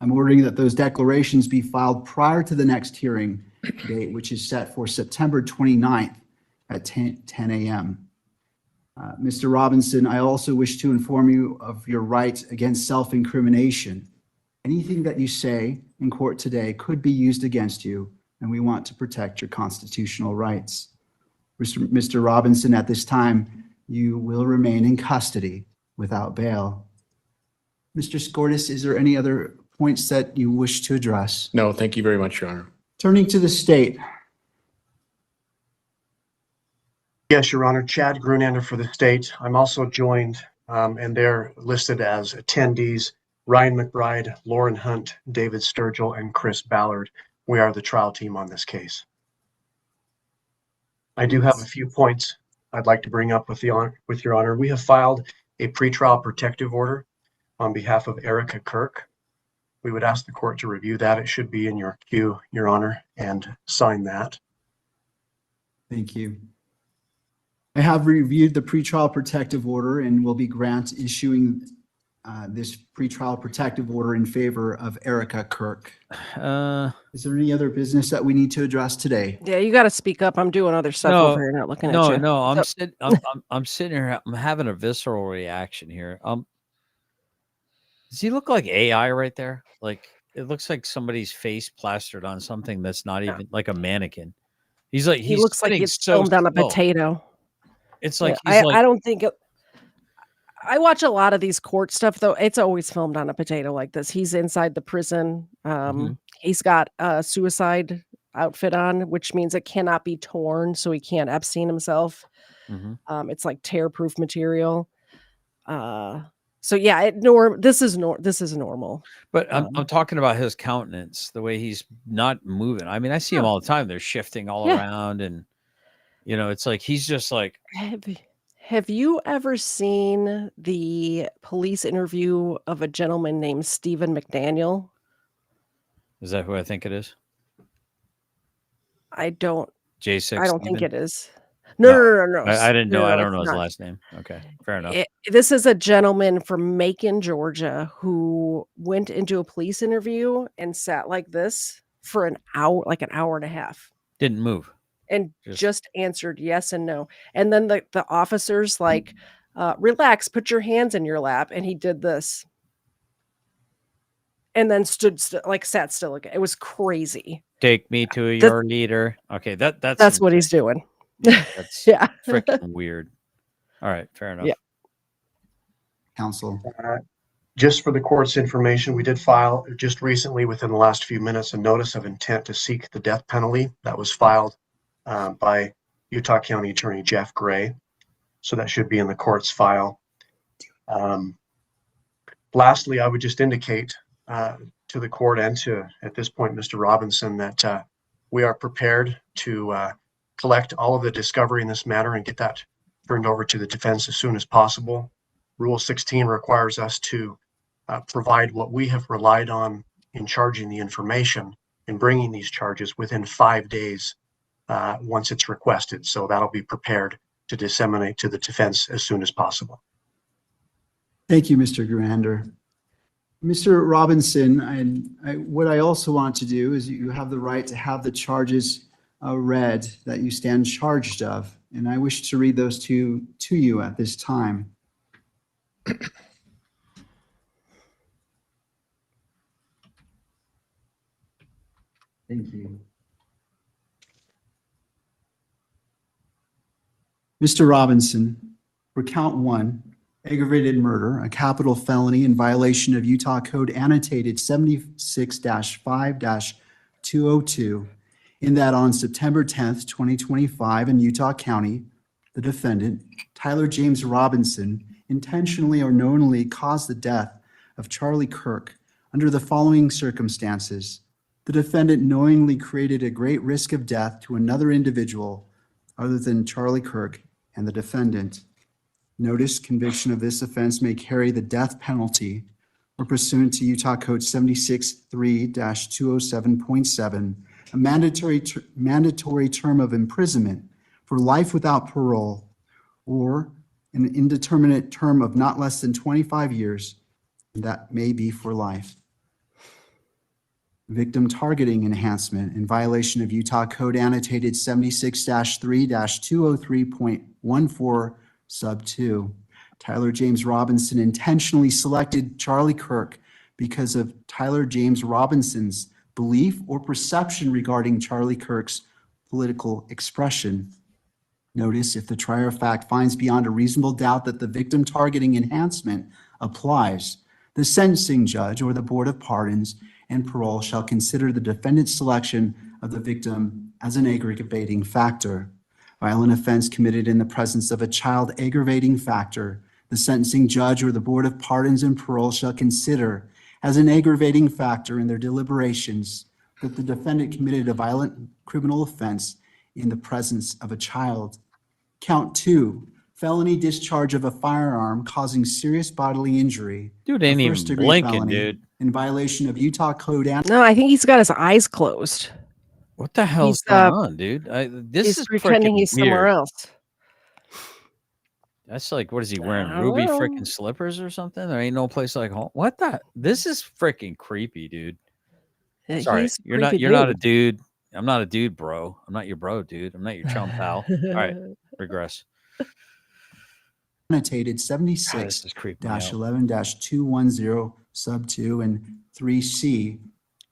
I'm ordering that those declarations be filed prior to the next hearing date, which is set for September 29th at 10 a.m. Mr. Robinson, I also wish to inform you of your right against self-incrimination. Anything that you say in court today could be used against you, and we want to protect your constitutional rights. Mr. Robinson, at this time, you will remain in custody without bail. Mr. Skortis, is there any other points that you wish to address? No, thank you very much, Your Honor. Turning to the state, Yes, Your Honor. Chad Grunander for the state. I'm also joined, and they're listed as attendees, Ryan McBride, Lauren Hunt, David Sturgill, and Chris Ballard. We are the trial team on this case. I do have a few points I'd like to bring up with Your Honor. We have filed a pretrial protective order on behalf of Erica Kirk. We would ask the court to review that. It should be in your queue, Your Honor, and sign that. thank you. I have reviewed the pretrial protective order and will be issuing this pretrial protective order in favor of Erica Kirk. Is there any other business that we need to address today? Yeah, you got to speak up. I'm doing other stuff No, over here, not looking at you. No, I'm sitting here. I'm having a visceral reaction here. Does he look like AI right there? Like it looks like somebody's face plastered on something that's not even like a mannequin. He looks like sitting he's so filmed on a still. potato. It's like Yeah, I don't think I watch a lot of these court stuff though. It's always filmed on a potato like this. He's inside the prison. He's got a suicide outfit on, which means it cannot be torn, so he can't Epstein himself. Mhm. It's like tear-proof material. So yeah, this is normal. But I'm Um, talking about his countenance, the way he's not moving. I mean, I see him Yeah. all the time. They're shifting all Yeah. around, and it's like he's just like, Have you ever seen the police interview of a gentleman named Stephen McDaniel? is that who I think it is? I don't J6 think Steven? it is. No, No, no, no, no, I didn't know. I don't it's know his not. last name. Okay, fair enough. This is a gentleman from Macon, Georgia, who went into a police interview and sat like this for an hour and a half, Didn't move. and Just- just answered yes and no. And then the officers like, relax, put your hands in your lap, and he did this. And then sat still again. It was crazy. Take me to your leader. Okay, That's what he's doing. Yeah, that's Yeah. freaking weird. All right, fair enough. Yeah. Counsel. Just for the court's information, we did file just recently, within the last few minutes, a notice of intent to seek the death penalty that was filed by Utah County Attorney Jeff Gray. So that should be in the court's file. Lastly, I would just indicate to the court and to, at this point, Mr. Robinson, that we are prepared to collect all of the discovery in this matter and get that turned over to the defense as soon as possible. Rule 16 requires us to provide what we have relied on in charging the information and bringing these charges within 5 days once it's requested. So that'll be prepared to disseminate to the defense as soon as possible. Thank you, Mr. Grander. Mr. Robinson, what I also want to do is you have the right to have the charges read that you stand charged of, and I wish to read those to you at this time. Thank you. Mr. Robinson, for count 1, aggravated murder, a capital felony in violation of Utah Code annotated 76-5-202, in that on September 10th, 2025 in Utah County, the defendant, Tyler James Robinson, intentionally or knowingly caused the death of Charlie Kirk under the following circumstances. The defendant knowingly created a great risk of death to another individual other than Charlie Kirk and the defendant. Notice conviction of this offense may carry the death penalty, or pursuant to Utah Code 76-3-207.7, a mandatory term of imprisonment for life without parole, or an indeterminate term of not less than 25 years, and that may be for life. Victim targeting enhancement in violation of Utah Code annotated 76-3-203.14 sub 2. Tyler James Robinson intentionally selected Charlie Kirk because of Tyler James Robinson's belief or perception regarding Charlie Kirk's political expression. Notice, if the trier of fact finds beyond a reasonable doubt that the victim targeting enhancement applies, the sentencing judge or the Board of Pardons and Parole shall consider the defendant's selection of the victim as an aggravating factor. Violent offense committed in the presence of a child aggravating factor, the sentencing judge or the Board of Pardons and Parole shall consider as an aggravating factor in their deliberations that the defendant committed a violent criminal offense in the presence of a child. Count 2, felony discharge of a firearm causing serious bodily injury. Dude ain't a even first-degree blinking, felony dude. In violation of Utah Code No, I think he's got his eyes closed. What the hell's He's, going on, dude? This He's is pretending freaking he's somewhere weird. else. That's like, what is he wearing? I don't Ruby know. freaking slippers or something? There ain't no place like home. What the? This is freaking creepy, dude. Sorry, He's a you're not creepy a dude. I'm not a dude, bro. I'm not your bro, dude. I'm not your chum pal. All right, regress. annotated God, this is creeping me out. 76-11-210 sub 2 and 3C,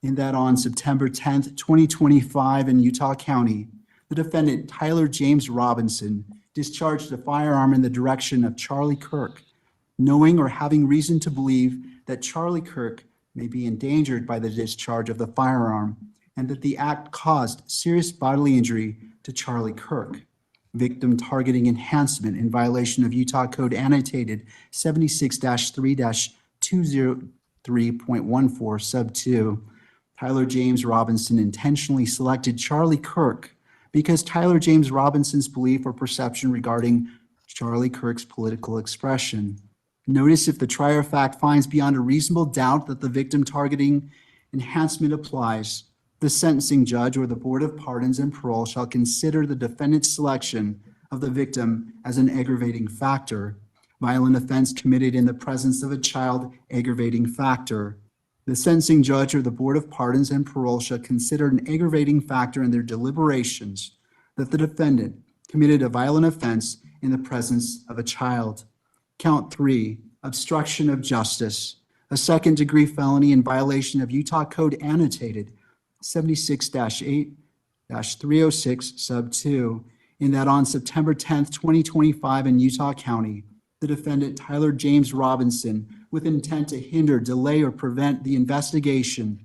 in that on September 10th, 2025 in Utah County, the defendant Tyler James Robinson discharged a firearm in the direction of Charlie Kirk, knowing or having reason to believe that Charlie Kirk may be endangered by the discharge of the firearm, and that the act caused serious bodily injury to Charlie Kirk. Victim targeting enhancement in violation of Utah Code annotated 76-3-203.14 sub 2. Tyler James Robinson intentionally selected Charlie Kirk because Tyler James Robinson's belief or perception regarding Charlie Kirk's political expression. Notice if the trier of fact finds beyond a reasonable doubt that the victim targeting enhancement applies, the sentencing judge or the Board of Pardons and Parole shall consider the defendant's selection of the victim as an aggravating factor. Violent offense committed in the presence of a child, aggravating factor. The sentencing judge or the Board of Pardons and Parole shall consider an aggravating factor in their deliberations that the defendant committed a violent offense in the presence of a child. Count 3, obstruction of justice, a second-degree felony in violation of Utah Code annotated 76-8-306 sub 2, in that on September 10th, 2025 in Utah County, the defendant Tyler James Robinson, with intent to hinder, delay, or prevent the investigation,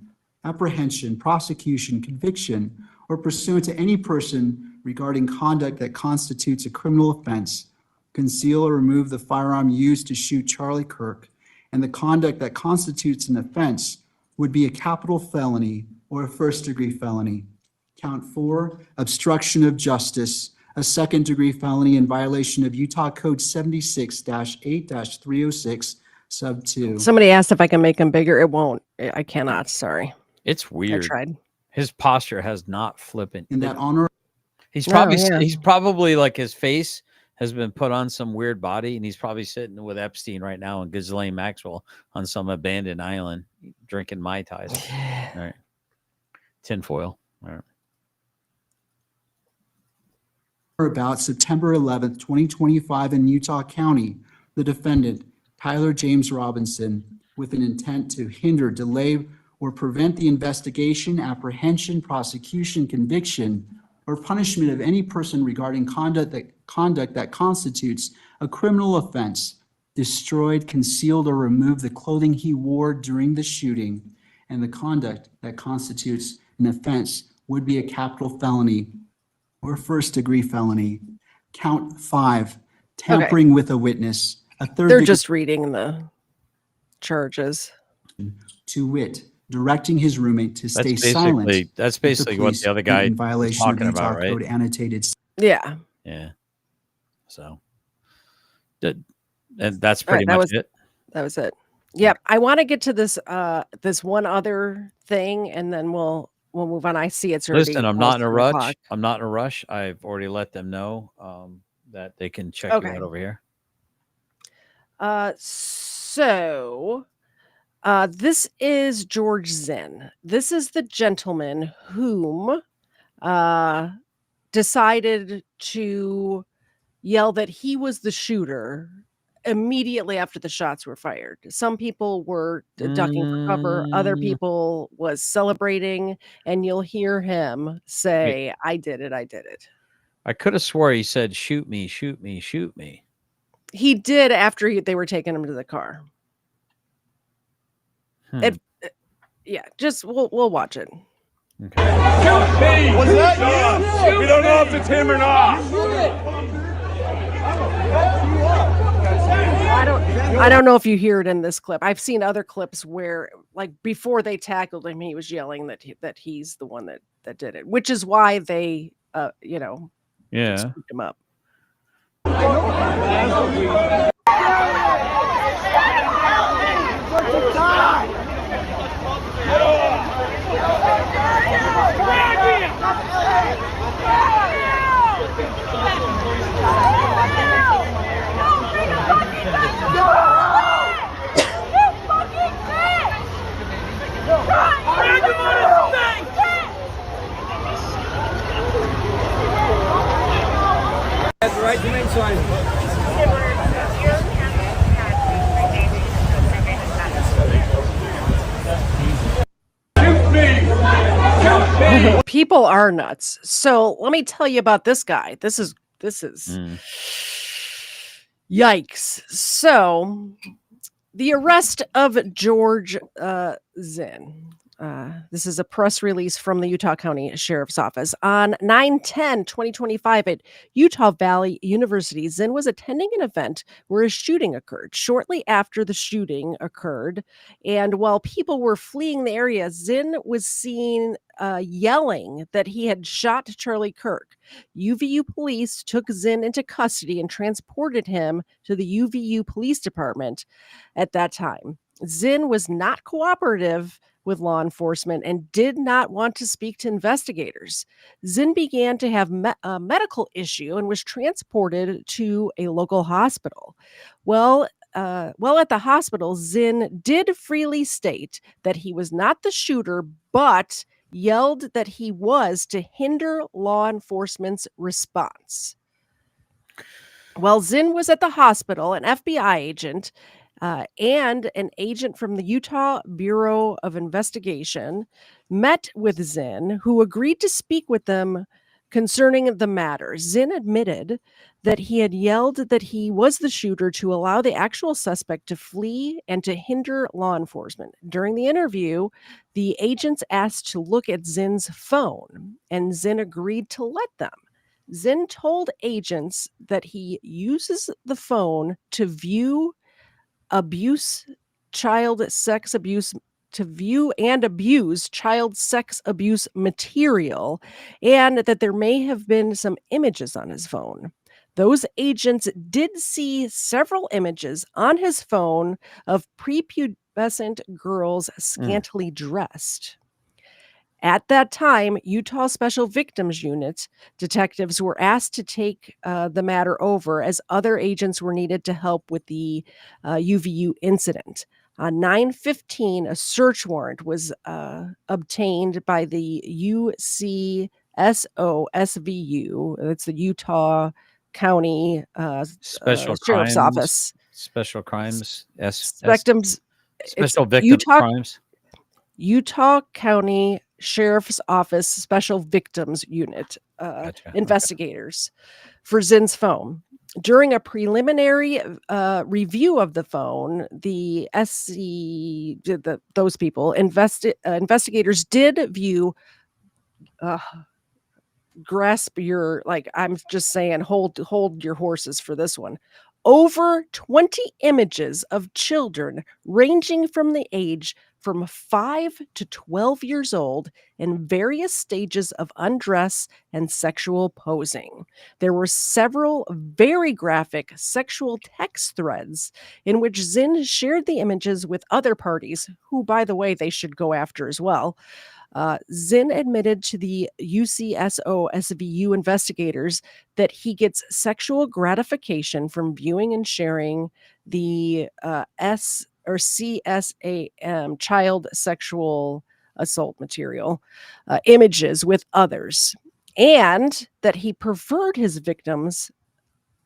apprehension, prosecution, conviction, or pursuant to any person regarding conduct that constitutes a criminal offense, conceal or remove the firearm used to shoot Charlie Kirk, and the conduct that constitutes an offense would be a capital felony or a first-degree felony. Count 4, obstruction of justice, a second-degree felony in violation of Utah Code 76-8-306 sub 2. Somebody asked if I can make him bigger. It won't. I cannot. Sorry. It's weird. I tried. His posture has not flippant. In that honor, He's probably yeah. he's probably like his face has been put on some weird body, and he's probably sitting with Epstein right now and Ghislaine Maxwell on some abandoned island drinking Mai Tais. All right. Tinfoil. All right. about September 11th, 2025 in Utah County, the defendant, Tyler James Robinson, with an intent to hinder, delay, or prevent the investigation, apprehension, prosecution, conviction, or punishment of any person regarding conduct that constitutes a criminal offense, destroyed, concealed, or removed the clothing he wore during the shooting, and the conduct that constitutes an offense would be a capital felony or first-degree felony. Count 5, tampering with a witness. A third They're just reading the charges. To wit, directing his roommate to stay That's silent. basically that's basically what the other guy in was violation talking of Utah about, right? Code annotated. Yeah. Yeah. So, and that's pretty that much was- it. That was it. Yep. I want to get to this this one other thing, and then we'll move on. I see it's already. Listen, I'm not in a rush. 3:00. I'm not in a rush. I've already let them know that they can check you Okay. out over here. So this is George Zinn. This is the gentleman whom decided to yell that he was the shooter immediately after the shots were fired. Some people were ducking for cover. Other people was celebrating, and you'll hear him say, I did it. I did it. I could have swore he said, "Shoot me, shoot me, shoot me." He did after they were taking him to the car. Yeah, just we'll watch it. Okay. Was that you? We don't know if it's him or not. I don't know if you hear it in this clip. I've seen other clips where, like, before they tackled him, he was yelling that he's the one that did it, which is why they Yeah. scooped him up. That's the right to remain silent. People are nuts. So let me tell you about this guy. This is yikes. So The arrest of George Zinn. This is a press release from the Utah County Sheriff's Office. On 9/10/2025 at Utah Valley University, Zinn was attending an event where a shooting occurred. Shortly after the shooting occurred, and while people were fleeing the area, Zinn was seen yelling that he had shot Charlie Kirk. UVU police took Zinn into custody and transported him to the UVU Police Department at that time. Zinn was not cooperative with law enforcement and did not want to speak to investigators. Zinn began to have a medical issue and was transported to a local hospital. While at the hospital, Zinn did freely state that he was not the shooter, but yelled that he was to hinder law enforcement's response. While Zinn was at the hospital, an FBI agent and an agent from the Utah Bureau of Investigation met with Zinn, who agreed to speak with them concerning the matter. Zinn admitted that he had yelled that he was the shooter to allow the actual suspect to flee and to hinder law enforcement. During the interview, the agents asked to look at Zinn's phone, and Zinn agreed to let them. Zinn told agents that he uses the phone to view child sex abuse material, and that there may have been some images on his phone. Those agents did see several images on his phone of prepubescent girls scantily dressed. At that time, Utah Special Victims Unit detectives were asked to take the matter over as other agents were needed to help with the UVU incident. On 9/15, a search warrant was obtained by the UCSO-SVU. That's the Utah County Sheriff's Office. Special Crimes. Victims. Special Victims Crimes. Utah County Sheriff's Office Special Victims Unit investigators for Zinn's phone. During a preliminary review of the phone, the investigators did view. Grasp your, I'm just saying, hold your horses for this one. Over 20 images of children ranging from the age from 5 to 12 years old in various stages of undress and sexual posing. There were several very graphic sexual text threads in which Zinn shared the images with other parties, who, by the way, they should go after as well. Zinn admitted to the UCSO-SVU investigators that he gets sexual gratification from viewing and sharing the CSAM, child sexual assault material, images with others, and that he preferred his victims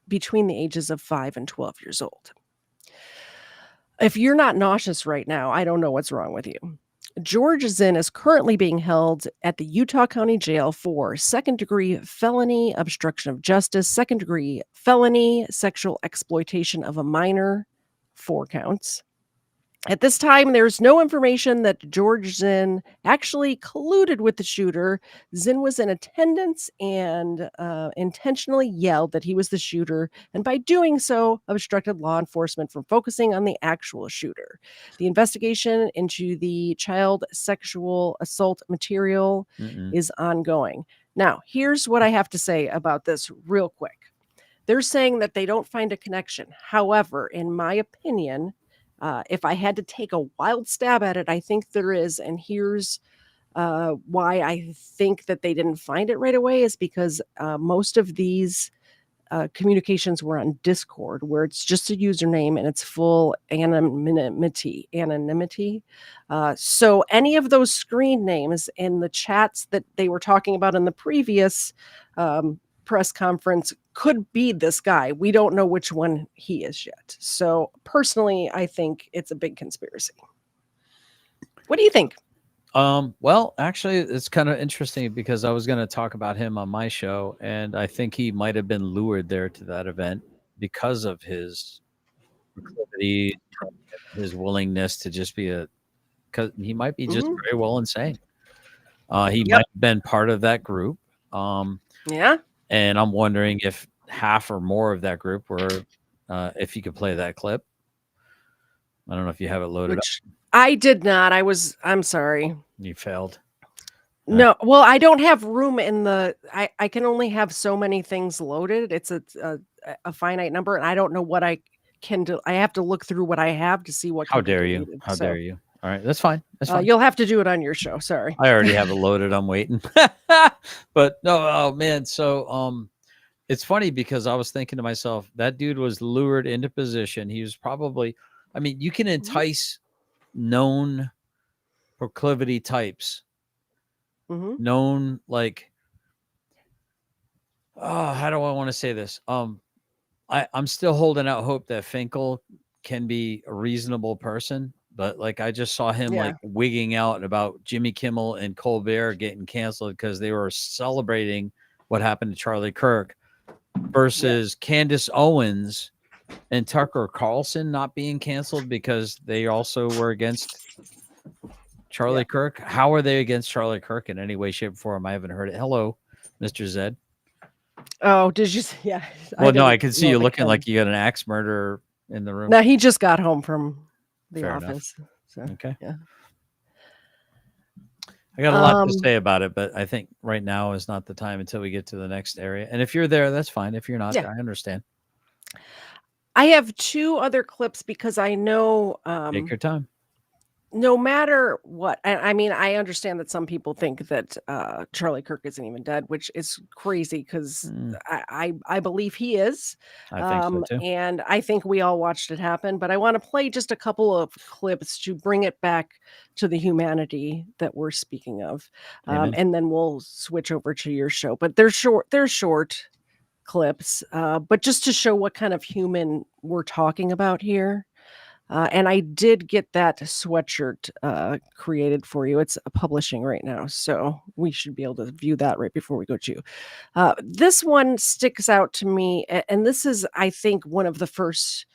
between the ages of 5 and 12 years old. If you're not nauseous right now, I don't know what's wrong with you. George Zinn is currently being held at the Utah County Jail for second-degree felony obstruction of justice, second-degree felony sexual exploitation of a minor, 4 counts. At this time, there's no information that George Zinn actually colluded with the shooter. Zinn was in attendance and intentionally yelled that he was the shooter, and by doing so, obstructed law enforcement from focusing on the actual shooter. The investigation into the child sexual assault material is ongoing. Now, here's what I have to say about this real quick. They're saying that they don't find a connection. However, in my opinion, if I had to take a wild stab at it, I think there is. And here's why I think that they didn't find it right away is because most of these communications were on Discord, where it's just a username and it's full anonymity. So any of those screen names in the chats that they were talking about in the previous press conference could be this guy. We don't know which one he is yet. So personally, I think it's a big conspiracy. What do you think? Well, actually, it's kind of interesting because I was going to talk about him on my show, and I think he might have been lured there to that event because of his proclivity, his willingness to just be because he might be just Mhm. very well insane. He Yep. might have been part of that group. Yeah. And I'm wondering if half or more of that group were, if you could play that clip. I don't know if you have it loaded Which I did not. I'm sorry. up. You failed. No, well, I don't have room in the. I can only have so many things loaded. It's a finite number, and I don't know what I can do. I have to look through what I have to see what. How can be dare you? deleted. How So, dare you? All right, that's fine. That's fine. you'll have to do it on your show. Sorry. I already have it loaded. I'm waiting. But no, oh man. So it's funny because I was thinking to myself, that dude was lured into position. He was probably, I mean, you can entice known proclivity types, Mhm. known like, oh, how do I want to say this? I'm still holding out hope that Finkel can be a reasonable person, but like I just saw him Yeah. like wigging out about Jimmy Kimmel and Colbert getting canceled because they were celebrating what happened to Charlie Kirk versus Candace Owens and Tucker Carlson not being canceled because they also were against Charlie Kirk. How are they against Charlie Kirk in any way, shape, or form? I haven't heard it. Hello, Mr. Zed. Oh, did you? Yeah. Well, no, I didn't can see know you the looking Ken. like you got an axe murderer in the room. No, he just got home from the Fair enough. office. So, Okay. yeah. I got a lot to say about it, but I think right now is not the time until we get to the next area. And if you're there, that's fine. If you're not, Yeah. I understand. I have 2 other clips because I know Take your time. no matter what, I mean, I understand that some people think that Charlie Kirk isn't even dead, which is crazy because I believe he is. I think so too. And I think we all watched it happen. But I want to play just a couple of clips to bring it back to the humanity that we're speaking of, Amen. and then we'll switch over to your show. But they're short. They're short clips, but just to show what kind of human we're talking about here. And I did get that sweatshirt created for you. It's publishing right now, so we should be able to view that right before we go to. This one sticks out to me, and this is, I think, one of the first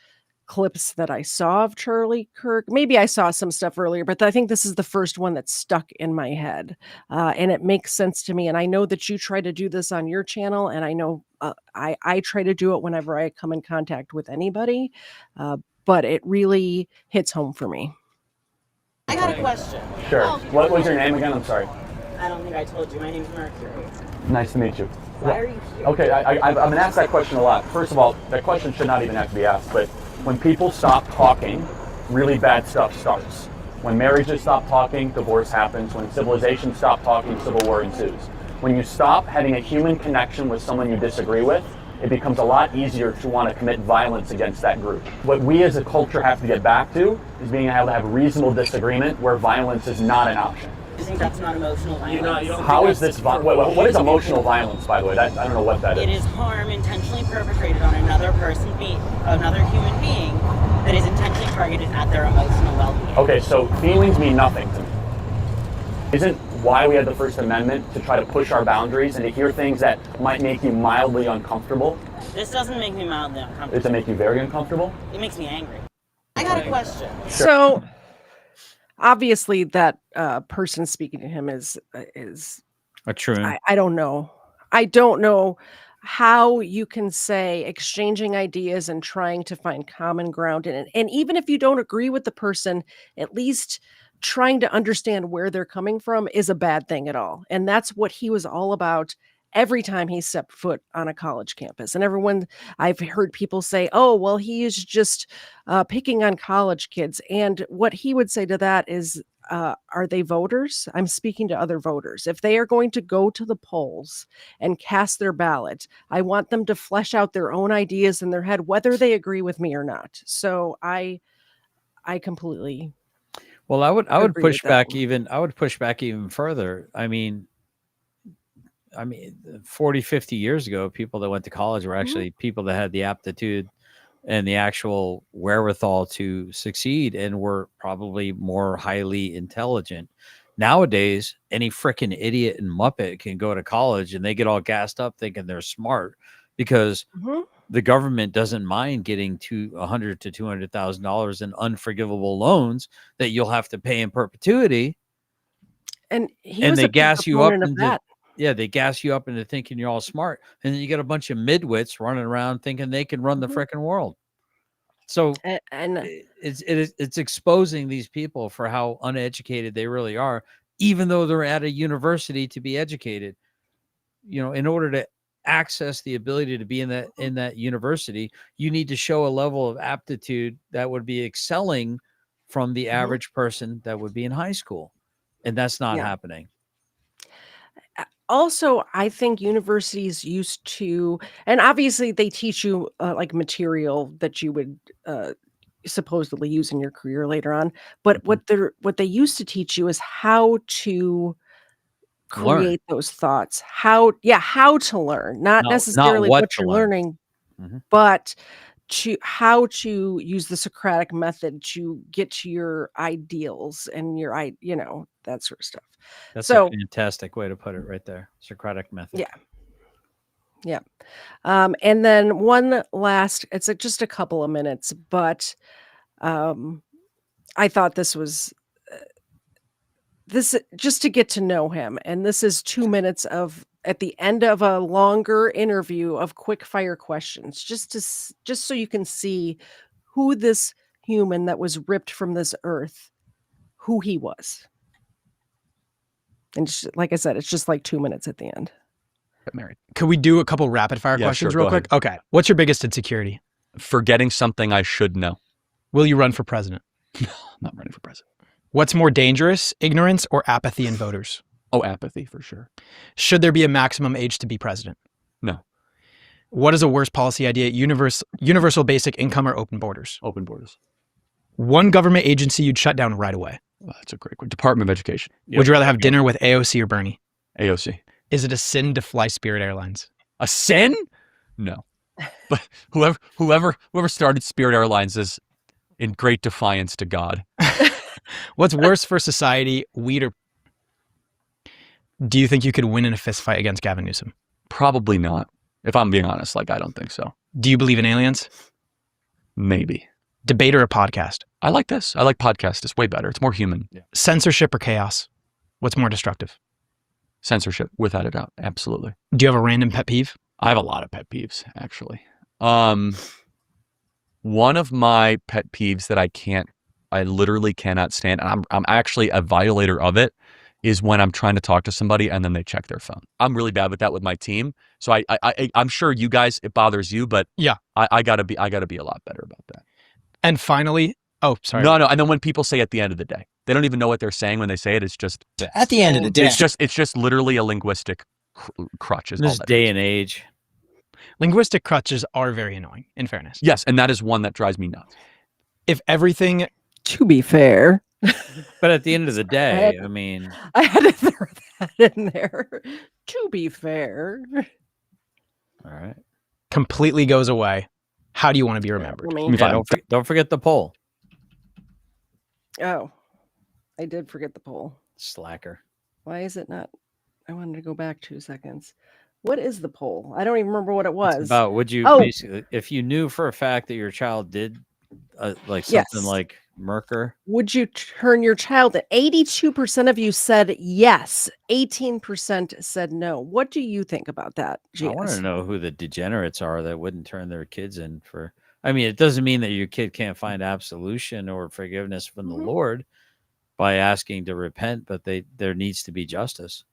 clips that I saw of Charlie Kirk. Maybe I saw some stuff earlier, but I think this is the first one that stuck in my head, and it makes sense to me. And I know that you try to do this on your channel, and I know I try to do it whenever I come in contact with anybody. But it really hits home for me. I got a question. Sure. What was your name again? I'm sorry. I don't think I told you. My name's Mercury. Nice to meet you. Why are you here? Okay, I've been asked that question a lot. First of all, that question should not even have to be asked, but when people stop talking, really bad stuff starts. When marriages stop talking, divorce happens. When civilizations stop talking, civil war ensues. When you stop having a human connection with someone you disagree with, it becomes a lot easier to want to commit violence against that group. What we as a culture have to get back to is being able to have reasonable disagreement where violence is not an option. You think that's not emotional violence? How is this? What is emotional violence, by the way? I don't know what that is. It is harm intentionally perpetrated on another another human being that is intentionally targeted at their emotional well-being. Okay, so feelings mean nothing to me. Isn't why we had the First Amendment to try to push our boundaries and to hear things that might make you mildly uncomfortable? This doesn't make me mildly uncomfortable. Does it make you very uncomfortable? It makes me angry. I got a question. So obviously that person speaking to him is A true. I don't know. I don't know how you can say exchanging ideas and trying to find common ground in it. And even if you don't agree with the person, at least trying to understand where they're coming from is a bad thing at all. And that's what he was all about every time he stepped foot on a college campus. And everyone, I've heard people say, oh, well, he is just picking on college kids. And what he would say to that is, are they voters? I'm speaking to other voters. If they are going to go to the polls and cast their ballot, I want them to flesh out their own ideas in their head, whether they agree with me or not. So I completely. Well, I would push back one. even. I would push back even further. I mean, 40, 50 years ago, people that went to college were actually people that had the aptitude and the actual wherewithal to succeed and were probably more highly intelligent. Nowadays, any freaking idiot and muppet can go to college and they get all gassed up thinking they're smart because Mhm. the government doesn't mind getting to $100,000 to $200,000 in unforgivable loans that you'll have to pay in perpetuity. And he And was they a big gas you up proponent of into, that. yeah, they gas you up into thinking you're all smart. And then you get a bunch of midwits running around thinking they can run the Mhm. frickin' world. So And it's exposing these people for how uneducated they really are, even though they're at a university to be educated. In order to access the ability to be in that university, you need to show a level of aptitude that would be excelling from the average person that would be in high school, and that's not Yeah. happening. Also, I think universities used to, and obviously they teach you like material that you would supposedly use in your career later on. But what they used to teach you is how to Learn, create those thoughts. How to learn, not not necessarily what what to you're learn. learning, Mhm. but how to use the Socratic method to get to your ideals and that sort of stuff. That's a So fantastic way to put it right there. Socratic method. yeah. Yeah. And then one last, it's just a couple of minutes, but um, I thought this was this just to get to know him. And this is 2 minutes of at the end of a longer interview of quick fire questions, just so you can see who this human that was ripped from this earth, who he was. And like I said, it's just like 2 minutes at the end. Married. Could we do a couple rapid fire questions sure, real go quick? Okay. What's your biggest insecurity? Forgetting something I should know. Will you run for president? No, I'm not running for president. What's more dangerous, ignorance or apathy in voters? Oh, apathy for sure. Should there be a maximum age to be president? No. What is a worse policy idea? Universal basic income or open borders? Open borders. One government agency you'd shut down right away. That's a great question. Department of Education. Would you rather have dinner with AOC or Bernie? AOC. Is it a sin to fly Spirit Airlines? A sin? No. But whoever started Spirit Airlines is in great defiance to God. What's worse for society, weed or... Do you think you could win in a fist fight against Gavin Newsom? Probably not. If I'm being honest, I don't think so. Do you believe in aliens? Maybe. Debate or a podcast? I like this. I like podcast. It's way better. It's more human. Yeah. Censorship or chaos? What's more destructive? Censorship, without a doubt. Absolutely. Do you have a random pet peeve? I have a lot of pet peeves, actually. One of my pet peeves that I literally cannot stand, and I'm actually a violator of it, is when I'm trying to talk to somebody and then they check their phone. I'm really bad with that with my team. So I'm sure you guys, it bothers you, but yeah, I gotta be a lot better about that. And finally, oh, sorry. No. And then when people say at the end of the day, they don't even know what they're saying when they say it. It's just at the end of the day. It's just literally a linguistic crutch. Is This all that day is. and age. Linguistic crutches are very annoying, in fairness. Yes, and that is one that drives me nuts. If everything... To be fair. But at the end of the day, I mean... I had to throw that in there. To be fair. All right. Completely goes away. How do you want to be remembered? Yeah, don't forget the poll. Oh, I did forget the poll. Slacker. Why is it not? I wanted to go back 2 seconds. What is the poll? I don't even remember what it was. It's about would you basically, if you knew for a fact that your child did like something like murder, would you turn your child? 82% of you said yes. 18% said no. What do you think about that, GS? I want to know who the degenerates are that wouldn't turn their kids in for. I mean, it doesn't mean that your kid can't find absolution or forgiveness from the Lord by asking to repent, but there needs to be justice.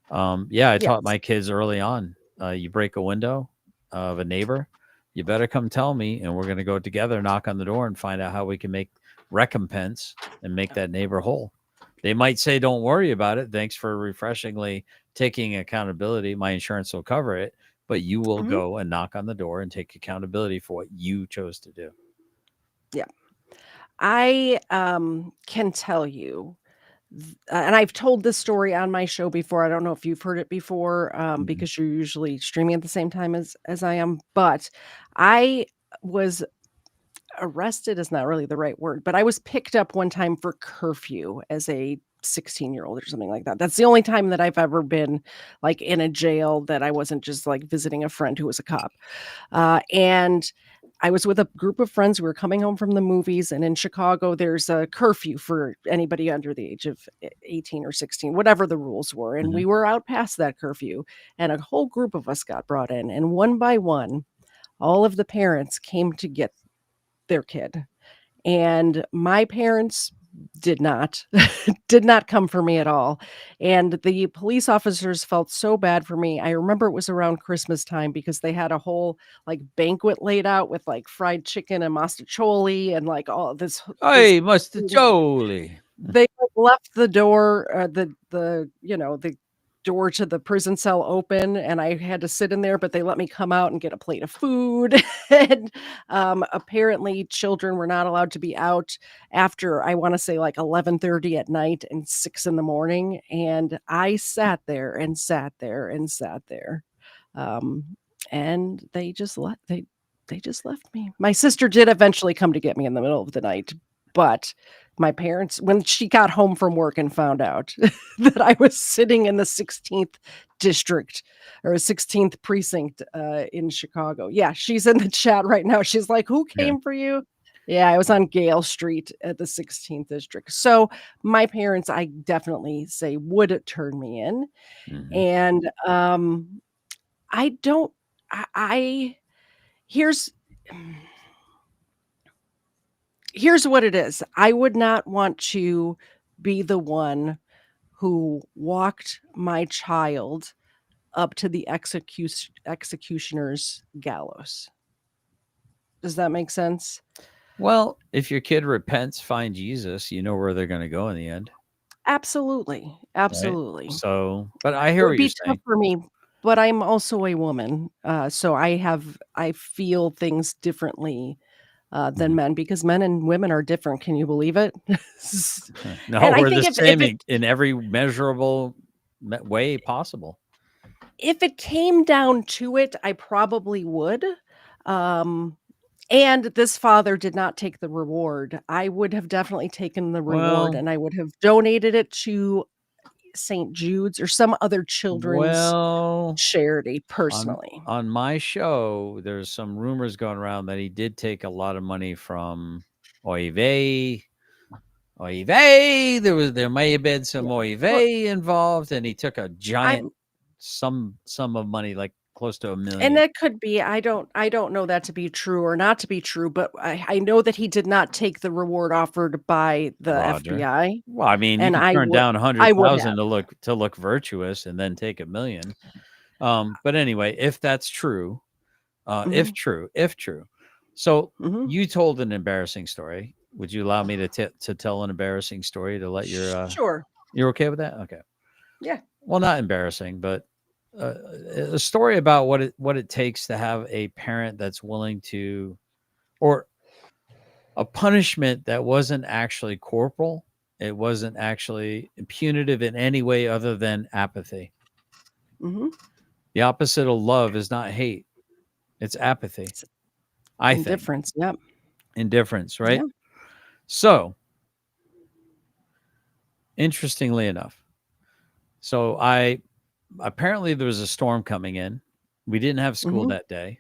I taught my kids early on, you break a window of a neighbor, you better come tell me, and we're going to go together, knock on the door, and find out how we can make recompense and make that neighbor whole. They might say, don't worry about it. Thanks for refreshingly taking accountability. My insurance will cover it, but you will go and knock on the door and take accountability for what you chose to do. Yeah. I can tell you, and I've told this story on my show before. I don't know if you've heard it before, because you're usually streaming at the same time as I am. But I was arrested is not really the right word, but I was picked up one time for curfew as a 16-year-old or something like that. That's the only time that I've ever been like in a jail that I wasn't just like visiting a friend who was a cop. And I was with a group of friends who were coming home from the movies, and in Chicago, there's a curfew for anybody under the age of 18 or 16, whatever the rules were. And we were out past that curfew, and a whole group of us got brought in. And one by one, all of the parents came to get their kid. And my parents did not did not come for me at all. And the police officers felt so bad for me. I remember it was around Christmas time because they had a whole like banquet laid out with like fried chicken and mastacholi and like all this Hey, Mr. Jolie. they like, left the door the door to the prison cell open, and I had to sit in there, but they let me come out and get a plate of food. And apparently children were not allowed to be out after, I want to say, like 11:30 at night and 6 in the morning. And I sat there and sat there and sat there. And they just left me. My sister did eventually come to get me in the middle of the night, but my parents, when she got home from work and found out that I was sitting in the 16th district or 16th precinct in Chicago. Yeah, she's in the chat right now. She's like, who came for you? Yeah, I was on Gale Street at the 16th district. So my parents, I definitely say, would turn me in. And I don't, here's what it is. I would not want to be the one who walked my child up to the executioner's gallows. Does that make sense? Well, if your kid repents, find Jesus, you know where they're going to go in the end. Absolutely. Absolutely. Right? So, but I It hear would what be you're tough saying. for me, but I'm also a woman. So I feel things differently than men, because men and women are different. Can you believe it? No, And I we're think the if same it in every measurable way possible. if it came down to it, I probably would. And this father did not take the reward. I would have definitely taken the reward, Well, and I would have donated it to St. Jude's or some other children's charity personally. on my show, there's some rumors going around that he did take a lot of money from Oy vey. There may have been some Oy vey involved, and he took a giant sum of money, like close to $1 million. And that could be, I don't know that to be true or not to be true, but I know that he did not take the reward offered by the FBI. Well, I mean, you And can turn down I would have. 100,000 to look virtuous and then take $1 million. But anyway, if that's true, if true. So you told an embarrassing story. Would you allow me to tell an embarrassing story to let your Sure. You're okay with that? Okay. Yeah. Well, not embarrassing, but a story about what it takes to have a parent that's willing to, or a punishment that wasn't actually corporal. It wasn't actually punitive in any way other than apathy. The opposite of love is not hate. It's apathy. I think. Indifference. Yep. Indifference, right? Yeah. So, interestingly enough, apparently there was a storm coming in. We didn't have school that day.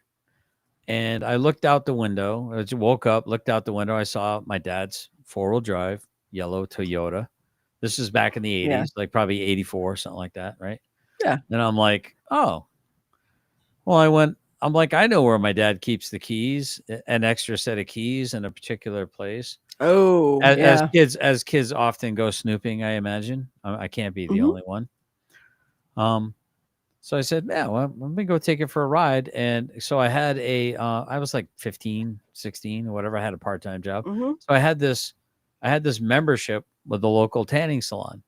And I looked out the window. I woke up, looked out the window. I saw my dad's 4-wheel drive, yellow Toyota. This is back in the 80s, like probably 84, something like that, right? Yeah. And I'm like, oh. Well, I'm like, I know where my dad keeps the keys, an extra set of keys in a particular place. Oh, as kids often go snooping, I imagine. I can't be the only one. So I said, yeah, well, let me go take it for a ride. And so I had I was like 15, 16 or whatever. I had a part-time job. So I had this membership with the local tanning salon.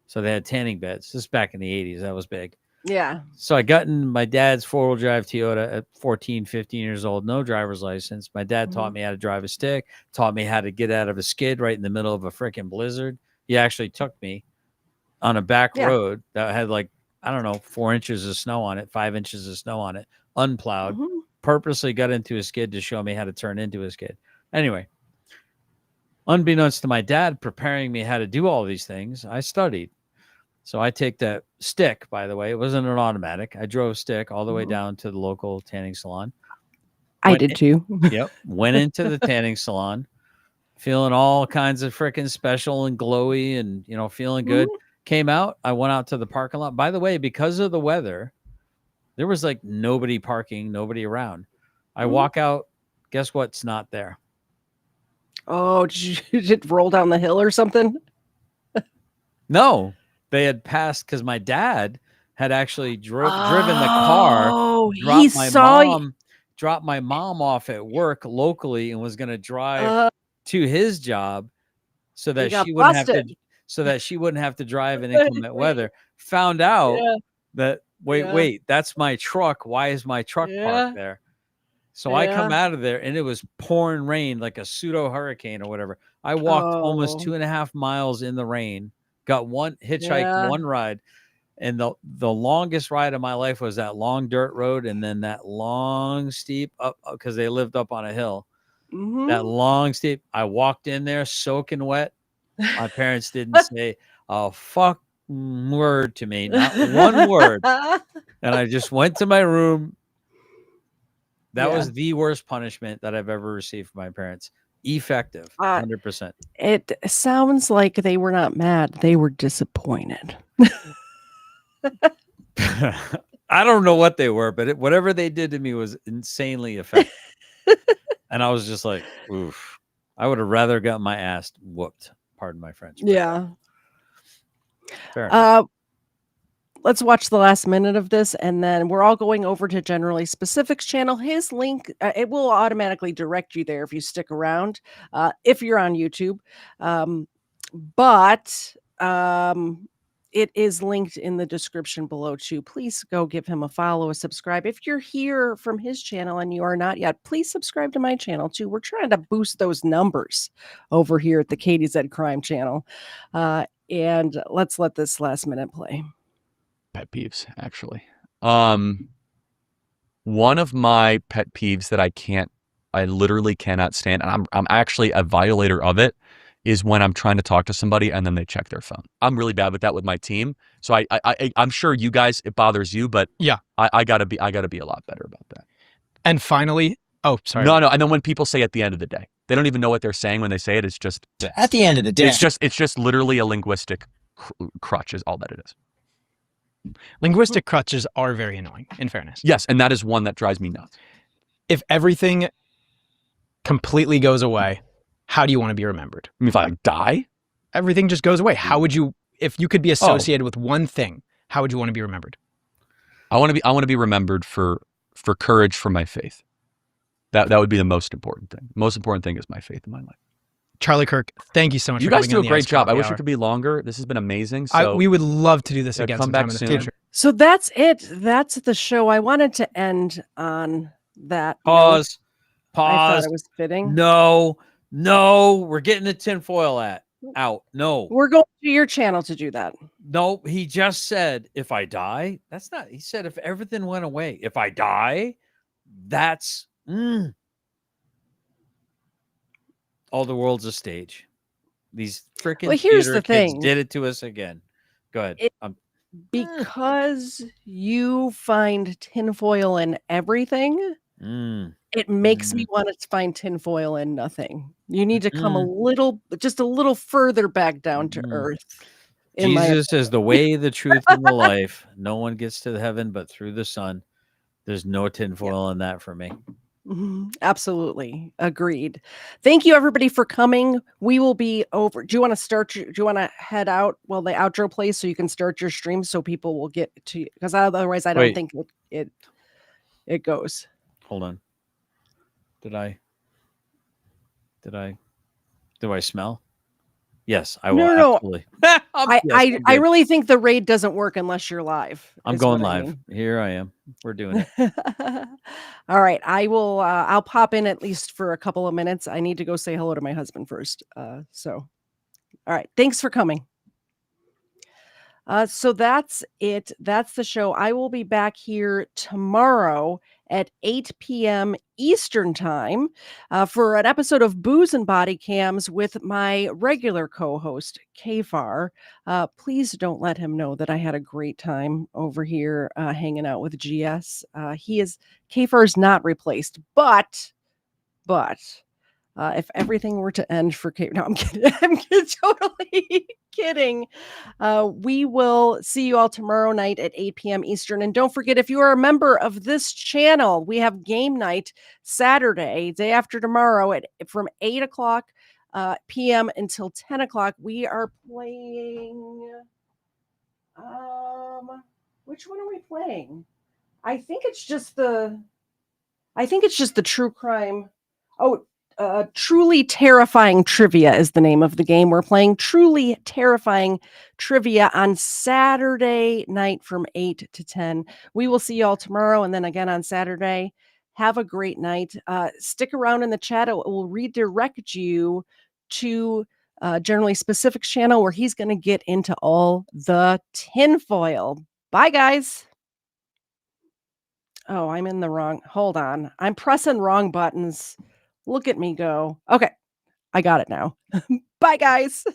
So they had tanning beds. This is back in the 80s. That was big. Yeah. So I got in my dad's 4-wheel drive Toyota at 14, 15 years old, no driver's license. My dad taught me how to drive a stick, taught me how to get out of a skid right in the middle of a freaking blizzard. He actually took me on a back road that had like, I don't know, 4 inches of snow on it, 5 inches of snow on it, unplowed, purposely got into a skid to show me how to turn into a skid. Anyway, unbeknownst to my dad preparing me how to do all these things, I studied. So I take that stick, by the way, it wasn't an automatic. I drove stick all the way down to the local tanning salon. I did too. Yep. Went into the tanning salon, feeling all kinds of freaking special and glowy and, you know, feeling good. Came out. I went out to the parking lot. By the way, because of the weather, there was like nobody parking, nobody around. I walk out. Guess what's not there? Oh, did it roll down the hill or something? No, they had passed because my dad had actually driven the car. Oh, he saw dropped my mom off at work locally and was going to drive to his job so that she wouldn't have to drive in inclement weather. Found out that wait, that's my truck. Why is my truck parked there? So I come out of there and it was pouring rain like a pseudo hurricane or whatever. I walked almost 2.5 miles in the rain, got hitchhiked one ride. And the longest ride of my life was that long dirt road and then that long steep up because they lived up on a hill. That long steep. I walked in there soaking wet. My parents didn't say a fuck word to me, not one word. And I just went to my room. That was the worst punishment that I've ever received from my parents. Effective, 100%. It sounds like they were not mad. They were disappointed. I don't know what they were, but whatever they did to me was insanely effective. And I was just like, oof. I would have rather gotten my ass whooped. Pardon my French. Yeah. Fair enough. Let's watch the last minute of this, and then we're all going over to Generally Specifics channel. His link, it will automatically direct you there if you stick around, if you're on YouTube. But it is linked in the description below too. Please go give him a follow, a subscribe. If you're here from his channel and you are not yet, please subscribe to my channel too. We're trying to boost those numbers over here at the KDZ Crime channel. And let's let this last minute play. Pet peeves, actually. One of my pet peeves that I literally cannot stand, and I'm actually a violator of it, is when I'm trying to talk to somebody and then they check their phone. I'm really bad with that with my team. So I'm sure you guys, it bothers you, but yeah, I gotta be a lot better about that. And finally, oh, sorry. No. And then when people say at the end of the day, they don't even know what they're saying when they say it. It's just at the end of the day. It's just literally a linguistic crutch is all that it is. Linguistic crutches are very annoying, in fairness. Yes, and that is one that drives me nuts. If everything completely goes away, how do you want to be remembered? I mean, if I die? Everything just goes away. How would you, if you could be associated with one thing, how would you want to be remembered? I want to be remembered for courage for my faith. That would be the most important thing. The most important thing is my faith in my life. Charlie Kirk, thank you so much. You for guys do a coming on great the job. I wish Hour. it could be longer. This has been amazing. So we would love to do this again come sometime back in the soon. future. So that's it. That's the show. I wanted to end on that. Pause. I thought it was fitting. No, we're getting the tinfoil out. No. We're going to your channel to do that. No, he just said, if I die, that's not, he said, if everything went away, if I die, that's, all the world's a stage. These freaking here's theater the kids thing. did it to us again. Go ahead. Because you find tinfoil in everything, it makes me want to find tinfoil in nothing. You need to come just a little further back down to earth. Jesus is the way, the truth, and the life. No one gets to heaven but through the Son. There's no tinfoil in that for me. Absolutely. Agreed. Thank you everybody for coming. We will be over. Do you want to head out while the outro plays so you can start your stream so people will get to you? Because otherwise I don't think it goes. Hold on. Do I smell? Yes, I will. No. Absolutely. I really think the raid doesn't work unless you're live. I'm going live. Here I am. We're doing it. All right. I will. I'll pop in at least for a couple of minutes. I need to go say hello to my husband first. All right. Thanks for coming. So that's it. That's the show. I will be back here tomorrow at 8 p.m. Eastern Time for an episode of Booze and Body Cams with my regular co-host, Kfar. Please don't let him know that I had a great time over here hanging out with GS. Kfar is not replaced, but if everything were to end for Kate, no, I'm kidding. Totally kidding. We will see you all tomorrow night at 8 p.m. Eastern. And don't forget, if you are a member of this channel, we have game night Saturday, day after tomorrow, from 8 o'clock p.m. until 10 o'clock. We are playing. Which one are we playing? I think it's just the true crime. Oh, Truly Terrifying Trivia is the name of the game. We're playing Truly Terrifying Trivia on Saturday night from 8 to 10. We will see you all tomorrow and then again on Saturday. Have a great night. Stick around in the chat. It will redirect you to Generally Specific's channel where he's going to get into all the tinfoil. Bye, guys. Oh, I'm in the wrong. Hold on. I'm pressing wrong buttons. Look at me go. Okay. I got it now. Bye, guys.